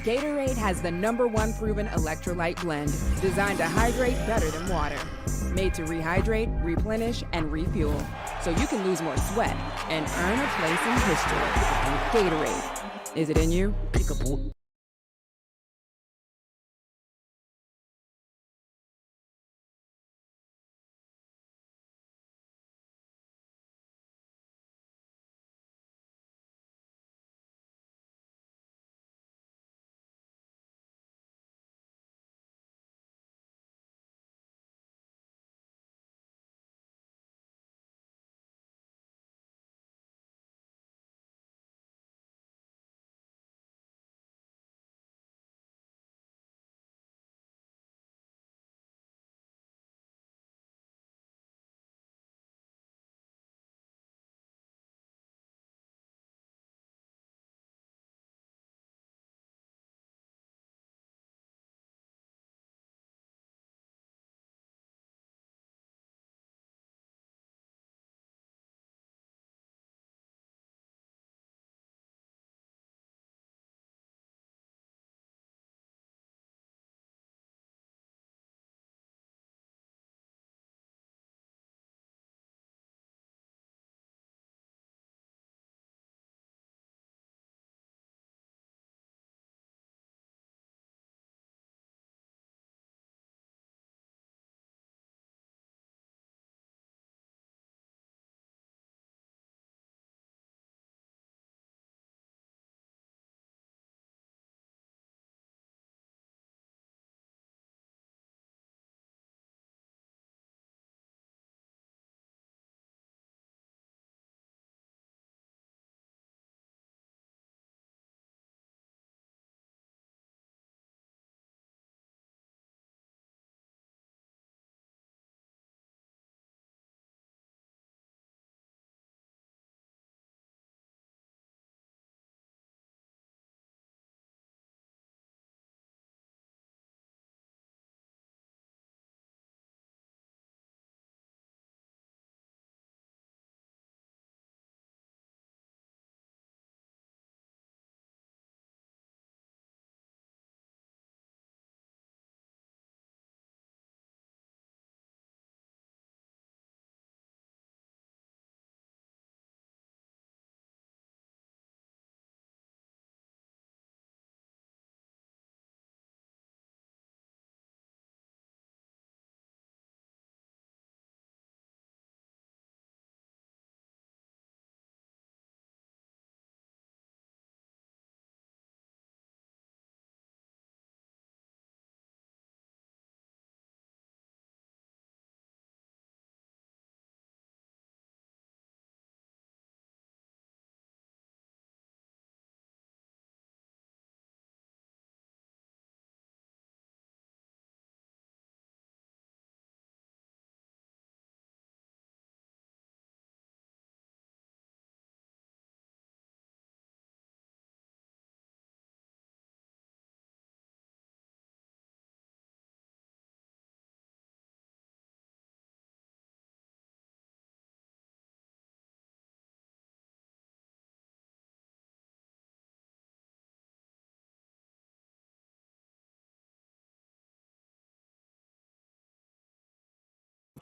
Gatorade has the #1 proven electrolyte blend, designed to hydrate better than water. Made to rehydrate, replenish, and refuel, so you can lose more sweat and earn a place in history. Gatorade. Is it in you?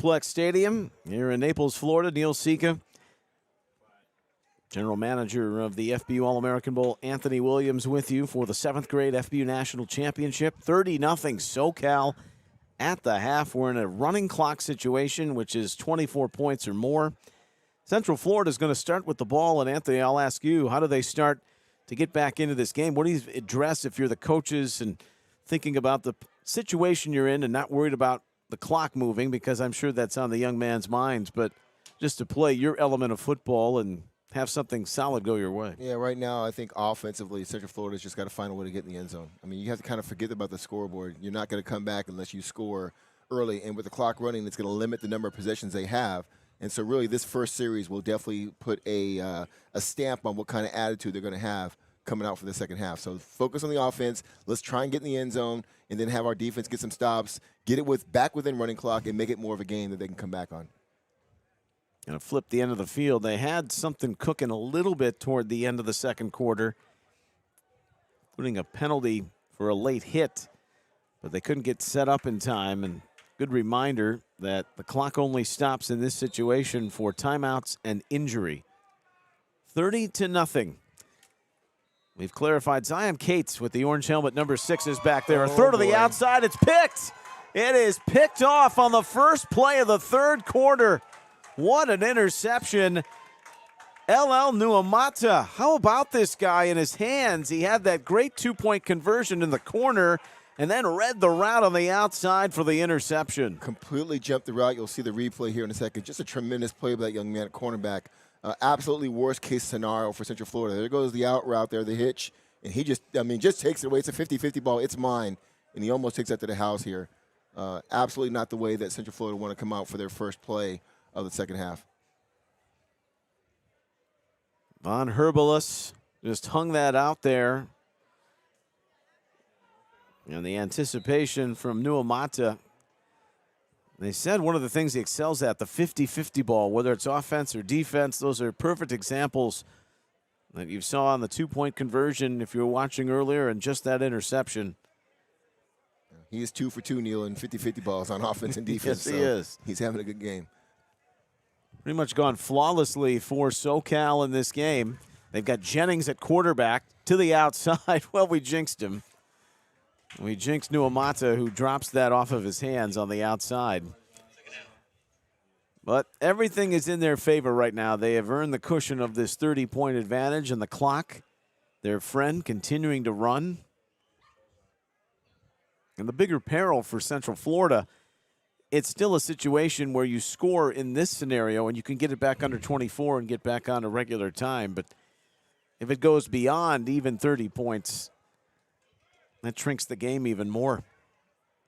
SuperPlex Stadium here in Naples, Florida. Neil Sika, General Manager of the FBU All-American Bowl, Anthony Williams, with you for the 7th grade FBU National Championship. 30-0 SoCal at the half. We're in a running clock situation, which is 24 points or more. Central Florida is going to start with the ball, and Anthony, I'll ask you, how do they start to get back into this game? What do you address if you're the coaches and thinking about the situation you're in and not worried about the clock moving, because I'm sure that's on the young man's minds, but just to play your element of football and have something solid go your way? Yeah, right now I think offensively Central Florida's just got to find a way to get in the end zone. I mean, you have to kind of forget about the scoreboard. You're not going to come back unless you score early, and with the clock running, it's going to limit the number of possessions they have. And so really this first series will definitely put a stamp on what kind of attitude they're going to have coming out for the second half. So focus on the offense. Let's try and get in the end zone, and then have our defense get some stops, get it back within running clock, and make it more of a game that they can come back on. Going to flip the end of the field. They had something cooking a little bit toward the end of the second quarter, including a penalty for a late hit, but they couldn't get set up in time. And good reminder that the clock only stops in this situation for timeouts and injury. 30-0. We've clarified. Zion Cates with the orange helmet, number 6, is back there. A throw to the outside. It's picked. It is picked off on the first play of the third quarter. What an interception. LL Nuamata. How about this guy in his hands? He had that great two-point conversion in the corner and then read the route on the outside for the interception. Completely jumped the route. You'll see the replay here in a second. Just a tremendous play by that young man at cornerback. Absolutely worst-case scenario for Central Florida. There goes the out route there, the hitch, and he just takes it away. It's a 50-50 ball. It's mine, and he almost takes that to the house here. Absolutely not the way that Central Florida want to come out for their first play of the second half. Von Herbalus just hung that out there. And the anticipation from Nuamata. They said one of the things he excels at, the 50-50 ball, whether it's offense or defense, those are perfect examples that you saw on the two-point conversion if you were watching earlier, and just that interception. He is 2 for 2, Neil, in 50-50 balls on offense and defense. Yes, he is. He's having a good game. Pretty much gone flawlessly for SoCal in this game. They've got Jennings at quarterback to the outside. Well, we jinxed him. We jinxed Nuamata, who drops that off of his hands on the outside. But everything is in their favor right now. They have earned the cushion of this 30-point advantage, and the clock, their friend, continuing to run. And the bigger peril for Central Florida, it's still a situation where you score in this scenario and you can get it back under 24 and get back on a regular time. But if it goes beyond even 30 points, that shrinks the game even more.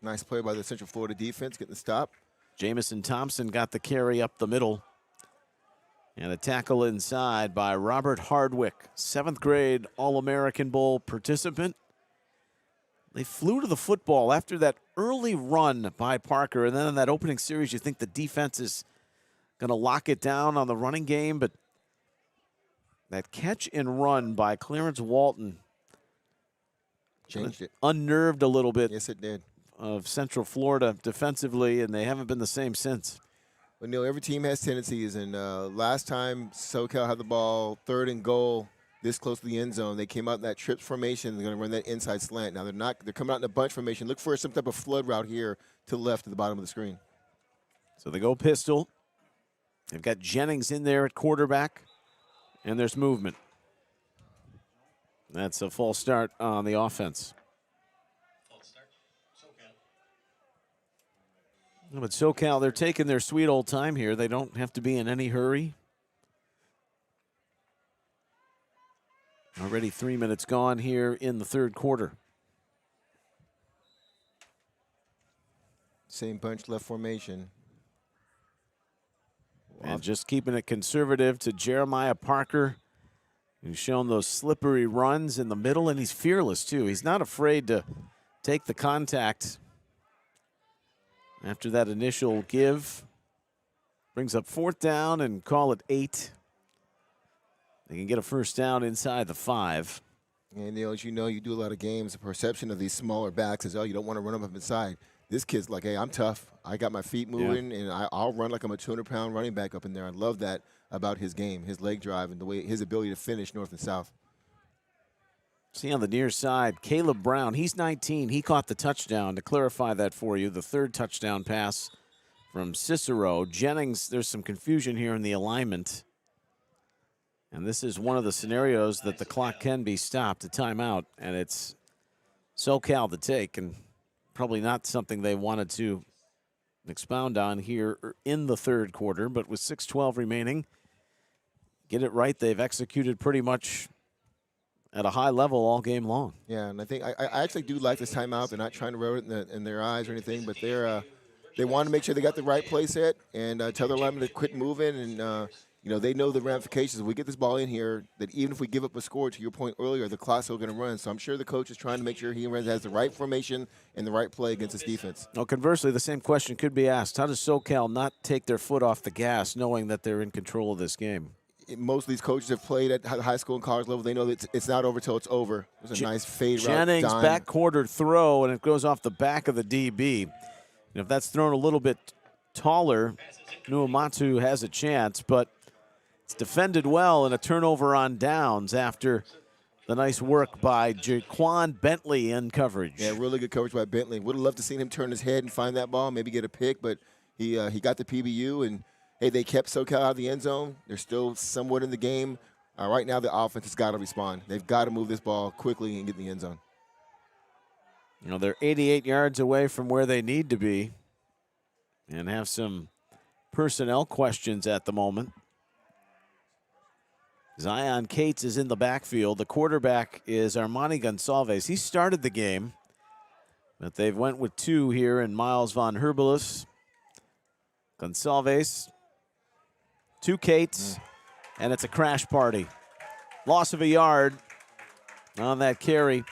Nice play by the Central Florida defense, getting the stop. Jamison Thompson got the carry up the middle. And a tackle inside by Robert Hardwick, 7th grade All-American Bowl participant. They flew to the football after that early run by Parker. And then in that opening series, you think the defense is going to lock it down on the running game. But that catch and run by Clarence Walton changed it. Unnerved a little bit. Yes, it did. Of Central Florida defensively, and they haven't been the same since. Well, Neil, every team has tendencies, and last time SoCal had the ball 3rd and goal this close to the end zone, they came out in that trips formation. They're going to run that inside slant. Now they're coming out in a bunch formation. Look for some type of flood route here to the left at the bottom of the screen. So they go pistol. They've got Jennings in there at quarterback, and there's movement. That's a false start on the offense. False start. SoCal. But SoCal, they're taking their sweet old time here. They don't have to be in any hurry. Already 3 minutes gone here in the third quarter. Same bunch left formation. And just keeping it conservative to Jeremiah Parker, who's shown those slippery runs in the middle, and he's fearless too. He's not afraid to take the contact after that initial give. Brings up 4th down and call it 8. They can get a first down inside the 5. And Neil, as you know, you do a lot of games. The perception of these smaller backs is, oh, you don't want to run them up inside. this kid's like, hey, I'm tough. I got my feet moving, and I'll run like I'm a 200-pound running back up in there. I love that about his game, his leg drive, and the way his ability to finish north and south. See on the near side, Caleb Brown. He's 19. He caught the touchdown. To clarify that for you, the third touchdown pass from Cicero. Jennings, there's some confusion here in the alignment. And this is one of the scenarios that the clock can be stopped, a timeout, and it's SoCal to take, and probably not something they wanted to expound on here in the third quarter, but with 6:12 remaining, get it right. They've executed pretty much at a high level all game long. Yeah, and I think I actually do like this timeout. They're not trying to rub it in their eyes or anything, but they want to make sure they got the right play set and tell their linemen to quit moving. And they know the ramifications. If we get this ball in here, that even if we give up a score, to your point earlier, the clock's still going to run. So I'm sure the coach is trying to make sure he has the right formation and the right play against this defense. Well, conversely, the same question could be asked: how does SoCal not take their foot off the gas, knowing that they're in control of this game? Most of these coaches have played at high school and college level. They know that it's not over till it's over. There's a nice fade route. Jennings back quarter throw, and it goes off the back of the DB. And if that's thrown a little bit taller, Nuamatu has a chance, but it's defended well and a turnover on downs after the nice work by Jaquan Bentley in coverage. Yeah, really good coverage by Bentley. Would have loved to seen him turn his head and find that ball, maybe get a pick, but he got the PBU, and hey, they kept SoCal out of the end zone. They're still somewhat in the game. Right now, the offense has got to respond. They've got to move this ball quickly and get in the end zone. They're 88 yards away from where they need to be and have some personnel questions at the moment. Zion Cates is in the backfield. The quarterback is Armani Gonsalves. He started the game, but they've went with two here in Miles Von Herbelis. Gonsalves to Cates, and it's a crash party. Loss of a yard on that carry.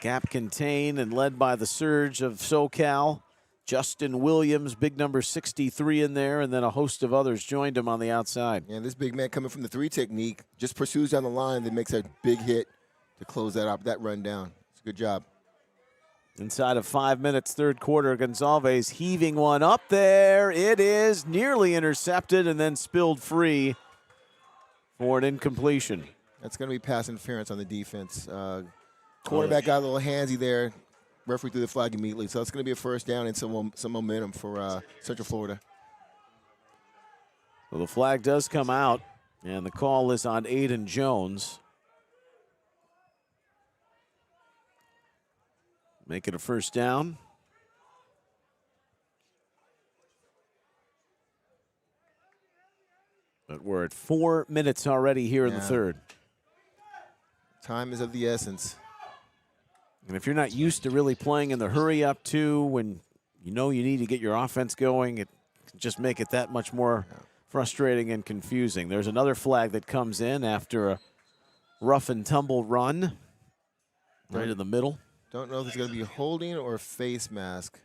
Gap contained and led by the surge of SoCal. Justin Williams, big number 63 in there, and then a host of others joined him on the outside. Yeah, this big man coming from the three technique just pursues down the line, then makes a big hit to close that run down. It's a good job. Inside of 5 minutes, third quarter, Gonsalves heaving one up there. It is nearly intercepted and then spilled free for an incompletion. That's going to be pass interference on the defense. Quarterback got a little handsy there. Referee threw the flag immediately. So it's going to be a first down and some momentum for Central Florida. Well, the flag does come out, and the call is on Aiden Jones. Make it a first down. But we're at 4 minutes already here in the third. Time is of the essence. And if you're not used to really playing in the hurry up too, when you know you need to get your offense going, it can just make it that much more frustrating and confusing. There's another flag that comes in after a rough and tumble run right in the middle. Don't know if it's going to be holding or face mask.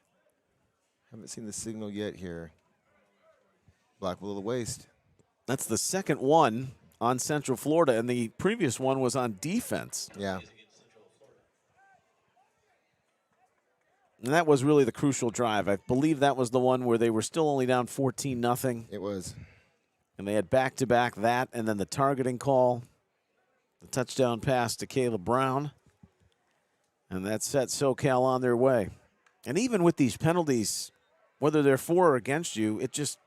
Haven't seen the signal yet here. Black below the waist. That's the second one on Central Florida, and the previous one was on defense. Yeah. And that was really the crucial drive. I believe that was the one where they were still only down 14-0. It was. And they had back-to-back that, and then the targeting call, the touchdown pass to Caleb Brown. And that set SoCal on their way. And even with these penalties, whether they're for or against you, it just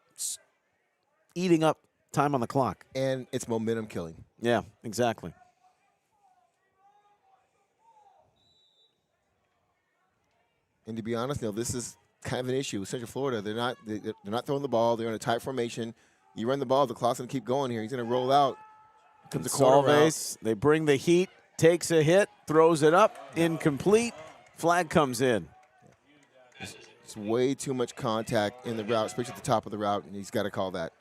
eating up time on the clock. And it's momentum killing. Yeah, exactly. And to be honest, this is kind of an issue with Central Florida. They're not throwing the ball. They're in a tight formation. You run the ball, the clock's going to keep going here. He's going to roll out. Comes a corner route. They bring the heat. Takes a hit, throws it up, incomplete. Flag comes in. It's way too much contact in the route, especially at the top of the route, and he's got to call that.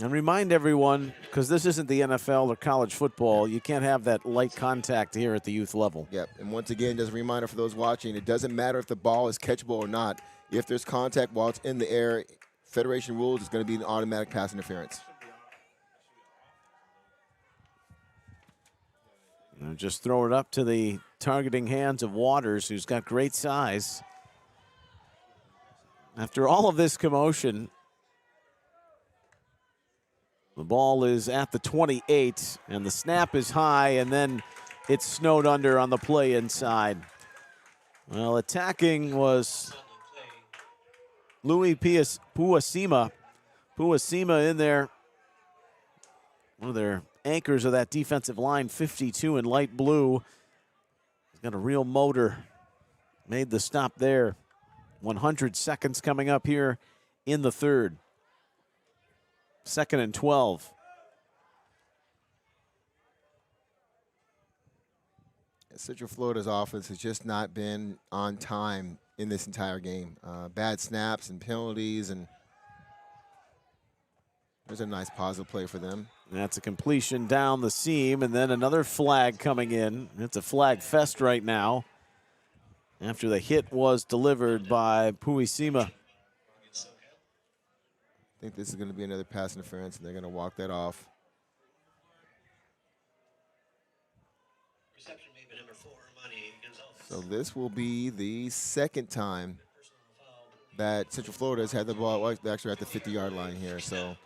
And remind everyone, because this isn't the NFL or college football, you can't have that light contact here at the youth level. Yep, and once again, just a reminder for those watching, it doesn't matter if the ball is catchable or not. If there's contact while it's in the air, Federation rules, it's going to be an automatic pass interference. And just throw it up to the targeting hands of Waters, who's got great size. After all of this commotion, the ball is at the 28, and the snap is high, and then it's snowed under on the play inside. Well, attacking was Louis Puasima. Puasima in there, one of their anchors of that defensive line, 52 in light blue. He's got a real motor. Made the stop there. 100 seconds coming up here in the third. 2nd and 12. Central Florida's offense has just not been on time in this entire game. Bad snaps and penalties, and there's a nice positive play for them. That's a completion down the seam, and then another flag coming in. It's a flag fest right now after the hit was delivered by Puisima. I think this is going to be another pass interference, and they're going to walk that off. So this will be the second time that Central Florida has had the ball. Well, they're actually at the 50-yard line here, so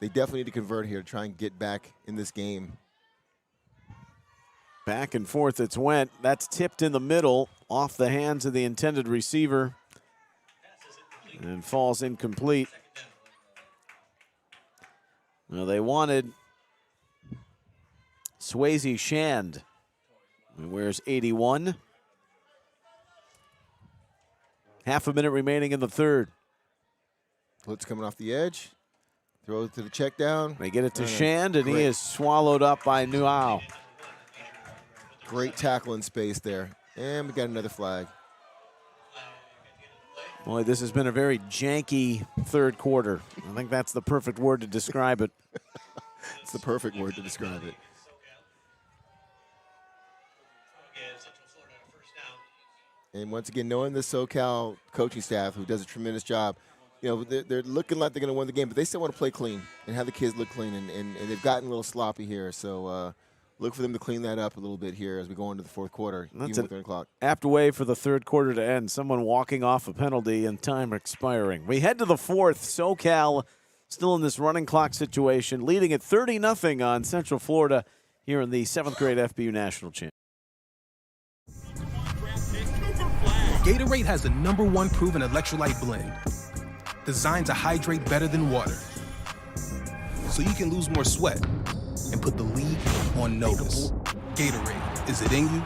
they definitely need to convert here to try and get back in this game. Back and forth it's went. That's tipped in the middle off the hands of the intended receiver and falls incomplete. Well, they wanted Swayze Shand. He wears 81. Half a minute remaining in the third. Blitz coming off the edge. Throw it to the check down. They get it to Shand, and he is swallowed up by Nuau. Great tackle in space there. And we got another flag. Boy, this has been a very janky third quarter. I think that's the perfect word to describe it. It's the perfect word to describe it. And once again, knowing the SoCal coaching staff, who does a tremendous job, you know, they're looking like they're going to win the game, but they still want to play clean and have the kids look clean. And they've gotten a little sloppy here. So look for them to clean that up a little bit here as we go into the fourth quarter, even with 3 o'clock. Apt way for the third quarter to end. Someone walking off a penalty and time expiring. We head to the fourth. SoCal still in this running clock situation, leading at 30-0 on Central Florida here in the 7th grade FBU National Championship. Gatorade has the #1 proven electrolyte blend, designed to hydrate better than water, so you can lose more sweat and put the league on notice. Gatorade, is it in you?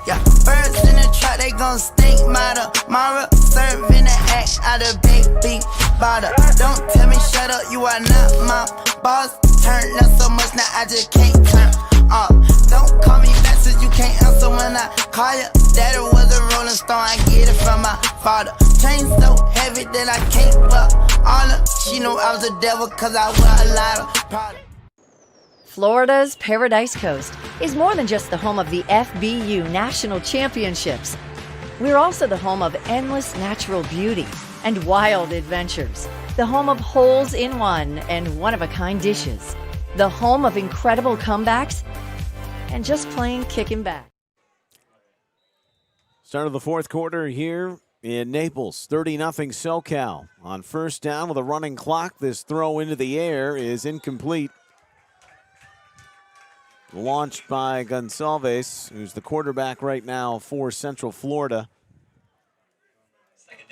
Yeah, birds in the trap, they gon' stink. Mara, serving the act out of baby bottle. Don't tell me shut up, you are not my boss. Turn up so much now I just can't turn off. Don't call me back since you can't answer when I call you. Daddy was a rolling stone, I get it from my father. Chain so heavy that I can't fuck all her. She knew I was a devil cause I wear a lot of product. Florida's Paradise Coast is more than just the home of the FBU National Championships. We're also the home of endless natural beauty and wild adventures, the home of holes in one and one-of-a-kind dishes, the home of incredible comebacks, and just plain kicking back. Start of the fourth quarter here in Naples, 30-0 SoCal. On first down with a running clock, this throw into the air is incomplete. Launched by Gonsalves, who's the quarterback right now for Central Florida.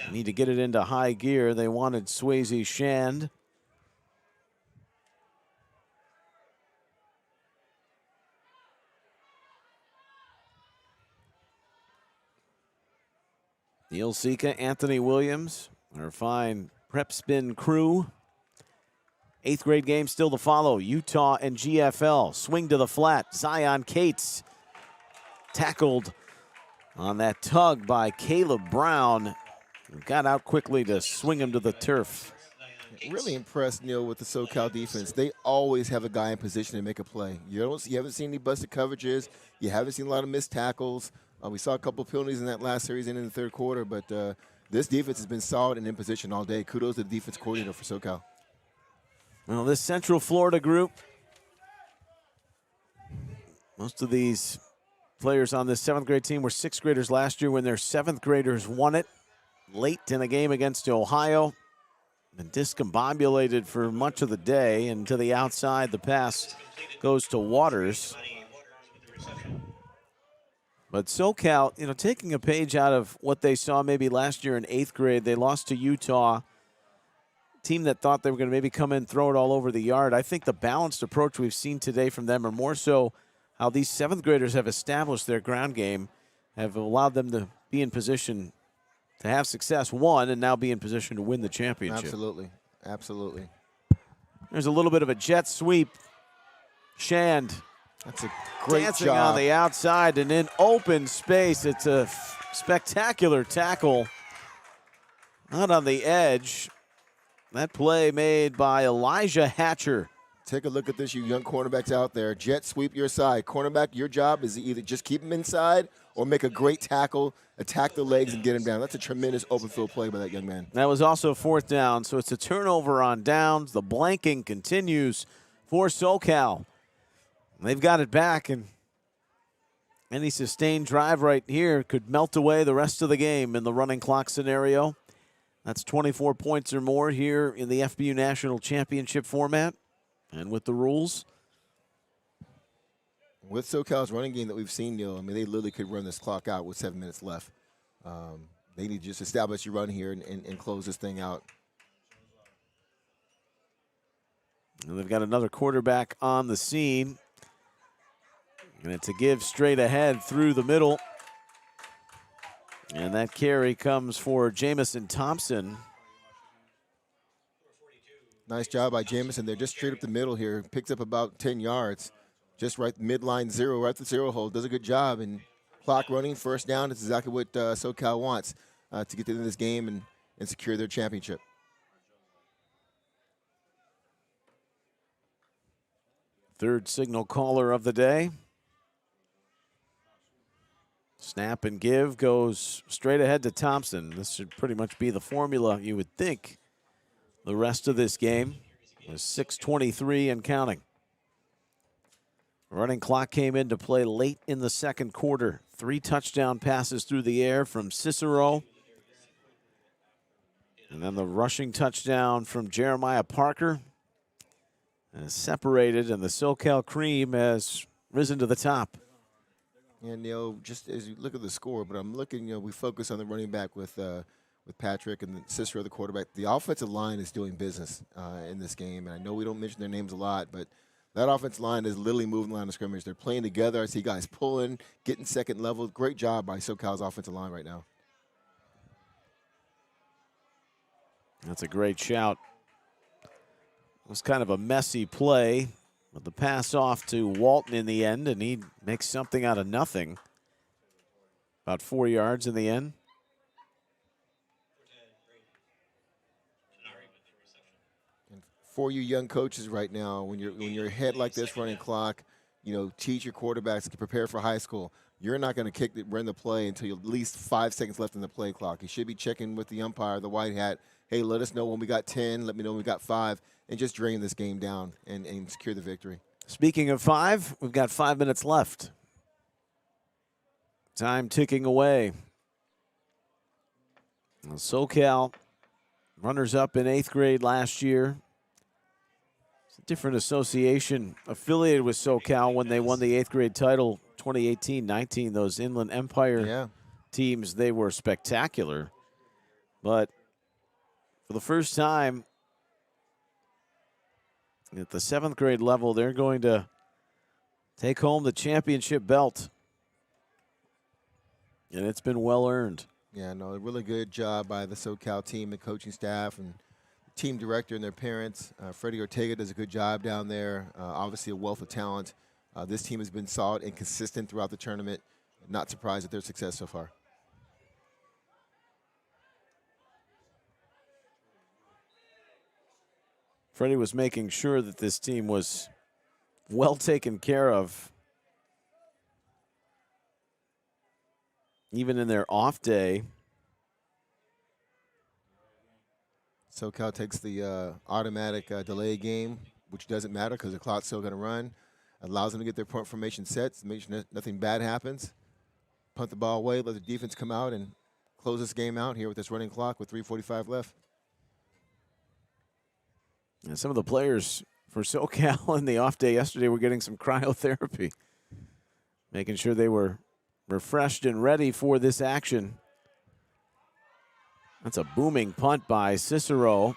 Need to get it into high gear. They wanted Swayze Shand. Neil Sika, Anthony Williams, our fine prep spin crew. 8th grade game still to follow. Utah and GFL. Swing to the flat. Zion Cates tackled on that tug by Caleb Brown. Got out quickly to swing him to the turf. Really impressed, Neil, with the SoCal defense. They always have a guy in position to make a play. You haven't seen any busted coverages. You haven't seen a lot of missed tackles. We saw a couple of penalties in that last series and in the third quarter, but this defense has been solid and in position all day. Kudos to the defense coordinator for SoCal. Well, this Central Florida group, most of these players on this 7th grade team were 6th graders last year when their 7th graders won it late in a game against Ohio. Been discombobulated for much of the day, and to the outside, the pass goes to Waters. But SoCal, taking a page out of what they saw maybe last year in 8th grade, they lost to Utah, team that thought they were going to maybe come in and throw it all over the yard. I think the balanced approach we've seen today from them, or more so how these 7th graders have established their ground game, have allowed them to be in position to have success, and now be in position to win the championship. Absolutely. Absolutely. There's a little bit of a jet sweep. Shand. That's a great dancing job on the outside and in open space. It's a spectacular tackle out on the edge. That play made by Elijah Hatcher. Take a look at this, you young cornerbacks out there. Jet sweep your side. Cornerback, your job is to either just keep him inside or make a great tackle, attack the legs, and get him down. That's a tremendous open field play by that young man. That was also 4th down, so it's a turnover on downs. The blanking continues for SoCal. They've got it back, and any sustained drive right here could melt away the rest of the game in the running clock scenario. That's 24 points or more here in the FBU National Championship format. And with the rules. With SoCal's running game that we've seen, Neil, I mean, they literally could run this clock out with 7 minutes left. They need to just establish your run here and close this thing out. And they've got another quarterback on the scene. And it's a give straight ahead through the middle. And that carry comes for Jamison Thompson. Nice job by Jamison. They're just straight up the middle here. Picks up about 10 yards. Just right midline zero, right at the zero hole. Does a good job. And clock running, 1st down. That's exactly what SoCal wants to get into this game and secure their championship. Third signal caller of the day. Snap and give goes straight ahead to Thompson. This should pretty much be the formula, you would think, the rest of this game. With 6:23 and counting. Running clock came into play late in the 2nd quarter. 3 touchdown passes through the air from Cicero. And then the rushing touchdown from Jeremiah Parker. And separated, and the SoCal Cream has risen to the top. And, just as you look at the score, but I'm looking, we focus on the running back with Patrick and Cicero, the quarterback. The offensive line is doing business in this game. And I know we don't mention their names a lot, but that offensive line is literally moving the line of scrimmage. They're playing together. I see guys pulling, getting second level. Great job by SoCal's offensive line right now. That's a great shout. It was kind of a messy play, but the pass off to Walton in the end, and he makes something out of nothing. About 4 yards in the end. And for you young coaches right now, when you're ahead like this, running clock, teach your quarterbacks to prepare for high school. You're not going to run the play until you at least 5 seconds left in the play clock. You should be checking with the umpire, the white hat. Hey, let us know when we got 10. Let me know when we got 5. And just drain this game down and secure the victory. Speaking of 5, we've got 5 minutes left. Time ticking away. SoCal, runners-up in 8th grade last year. It's a different association affiliated with SoCal when they won the 8th grade title 2018-19. Those Inland Empire teams, they were spectacular. But for the first time, at the 7th grade level, they're going to take home the championship belt. And it's been well earned. Yeah, no, a really good job by the SoCal team, the coaching staff, and team director and their parents. Freddie Ortega does a good job down there. Obviously a wealth of talent. This team has been solid and consistent throughout the tournament. Not surprised at their success so far. Freddie was making sure that this team was well taken care of. Even in their off day. SoCal takes the automatic delay game, which doesn't matter because the clock's still going to run. allows them to get their point formation sets, make sure nothing bad happens, punt the ball away, let the defense come out and close this game out here with this running clock with 3:45 left. And some of the players for SoCal in the off day yesterday were getting some cryotherapy, making sure they were refreshed and ready for this action. That's a booming punt by Cicero.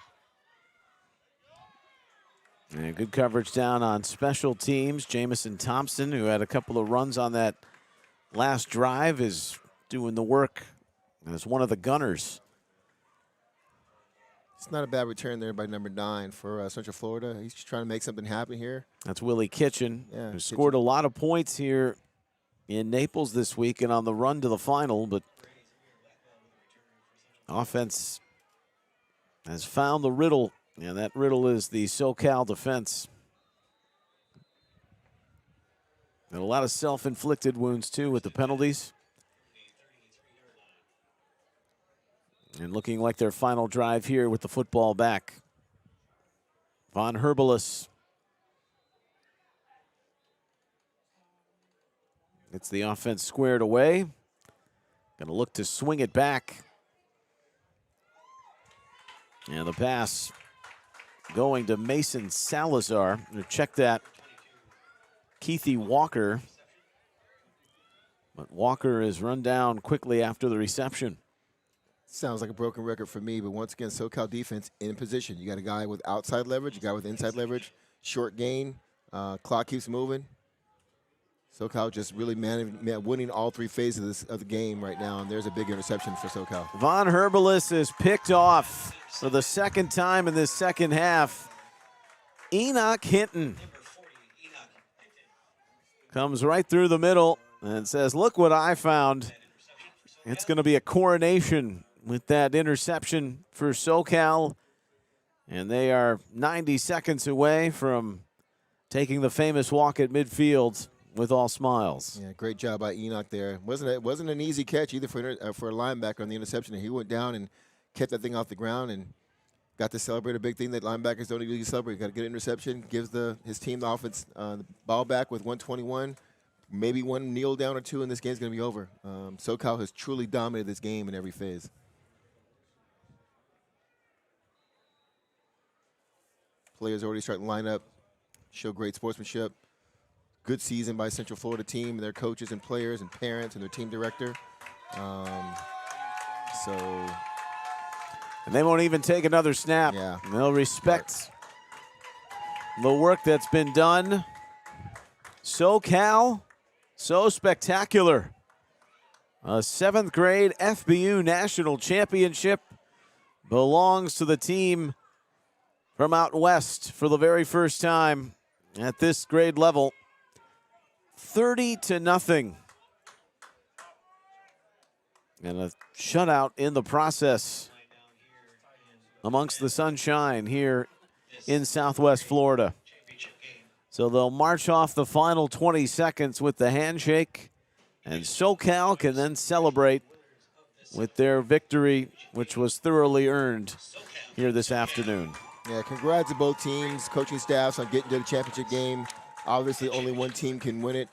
And good coverage down on special teams. Jamison Thompson, who had a couple of runs on that last drive, is doing the work as one of the gunners. It's not a bad return there by number 9 for Central Florida. He's just trying to make something happen here. That's Willie Kitchen, Yeah, who Kitchen. scored a lot of points here in Naples this week and on the run to the final, but offense has found the riddle, and that riddle is the SoCal defense. And a lot of self-inflicted wounds, too, with the penalties. And looking like their final drive here with the football back. Von Herbelis. Gets the offense squared away. Going to look to swing it back. And the pass going to Mason Salazar. Check that. Keithy Walker. But Walker is run down quickly after the reception. Sounds like a broken record for me, but once again, SoCal defense in position. You got a guy with outside leverage, a guy with inside leverage, short gain, clock keeps moving. SoCal just really winning all 3 phases of the game right now, and there's a big interception for SoCal. Von Herbelis is picked off for the second time in this second half. Enoch Hinton comes right through the middle and says, look what I found. It's going to be a coronation with that interception for SoCal. And they are 90 seconds away from taking the famous walk at midfield with all smiles. Yeah, great job by Enoch there. Wasn't an easy catch either for a linebacker on the interception. He went down and kept that thing off the ground and got to celebrate a big thing that linebackers don't usually celebrate. Got a good interception, gives his team the offense the ball back with 1:21. Maybe one kneel down or two, and this game's going to be over. SoCal has truly dominated this game in every phase. Players already starting to line up, show great sportsmanship. Good season by Central Florida team and their coaches and players and parents and their team director. And they won't even take another snap. Yeah. They'll respect the work that's been done. SoCal, so spectacular. A 7th grade FBU National Championship belongs to the team from out west for the very first time at this grade level. 30-0. And a shutout in the process amongst the sunshine here in Southwest Florida. So they'll march off the final 20 seconds with the handshake, and SoCal can then celebrate with their victory, which was thoroughly earned here this afternoon. Yeah, congrats to both teams, coaching staffs on getting to the championship game. Obviously, only one team can win it.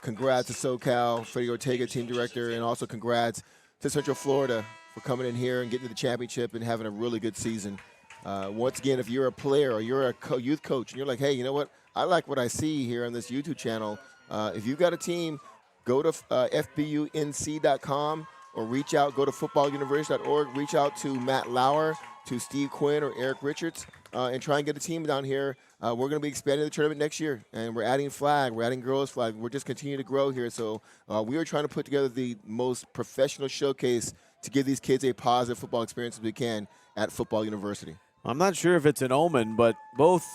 Congrats to SoCal, Freddie Ortega, team director, and also congrats to Central Florida for coming in here and getting to the championship and having a really good season. Once again, if you're a player or you're a youth coach and you're like, hey, you know what? I like what I see here on this YouTube channel. If you've got a team, go to FBUNC.com or reach out, go to footballuniversity.org, reach out to Matt Lauer, to Steve Quinn or Eric Richards, and try and get a team down here. We're going to be expanding the tournament next year, and we're adding flag, we're adding girls flag. We're just continuing to grow here. So we are trying to put together the most professional showcase to give these kids a positive football experience as we can at Football University. I'm not sure if it's an omen, but both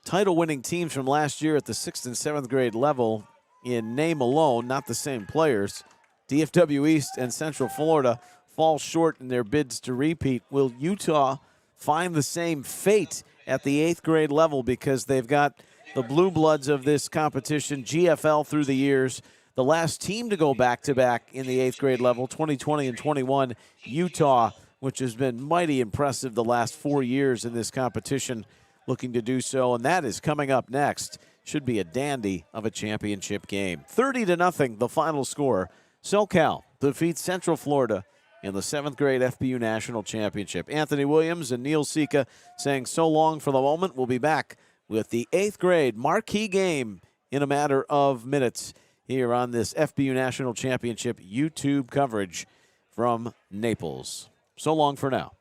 title-winning teams from last year at the 6th and 7th grade level in name alone, not the same players, DFW East and Central Florida, fall short in their bids to repeat. Will Utah find the same fate at the 8th grade level, because they've got the blue bloods of this competition, GFL through the years? The last team to go back-to-back in the 8th grade level, 2020 and 21, Utah, which has been mighty impressive the last 4 years in this competition, looking to do so. And that is coming up next. Should be a dandy of a championship game. 30-0, the final score. SoCal defeats Central Florida in the 7th grade FBU National Championship. Anthony Williams and Neil Sika saying so long for the moment. We'll be back with the 8th grade marquee game in a matter of minutes here on this FBU National Championship YouTube coverage from Naples. So long for now.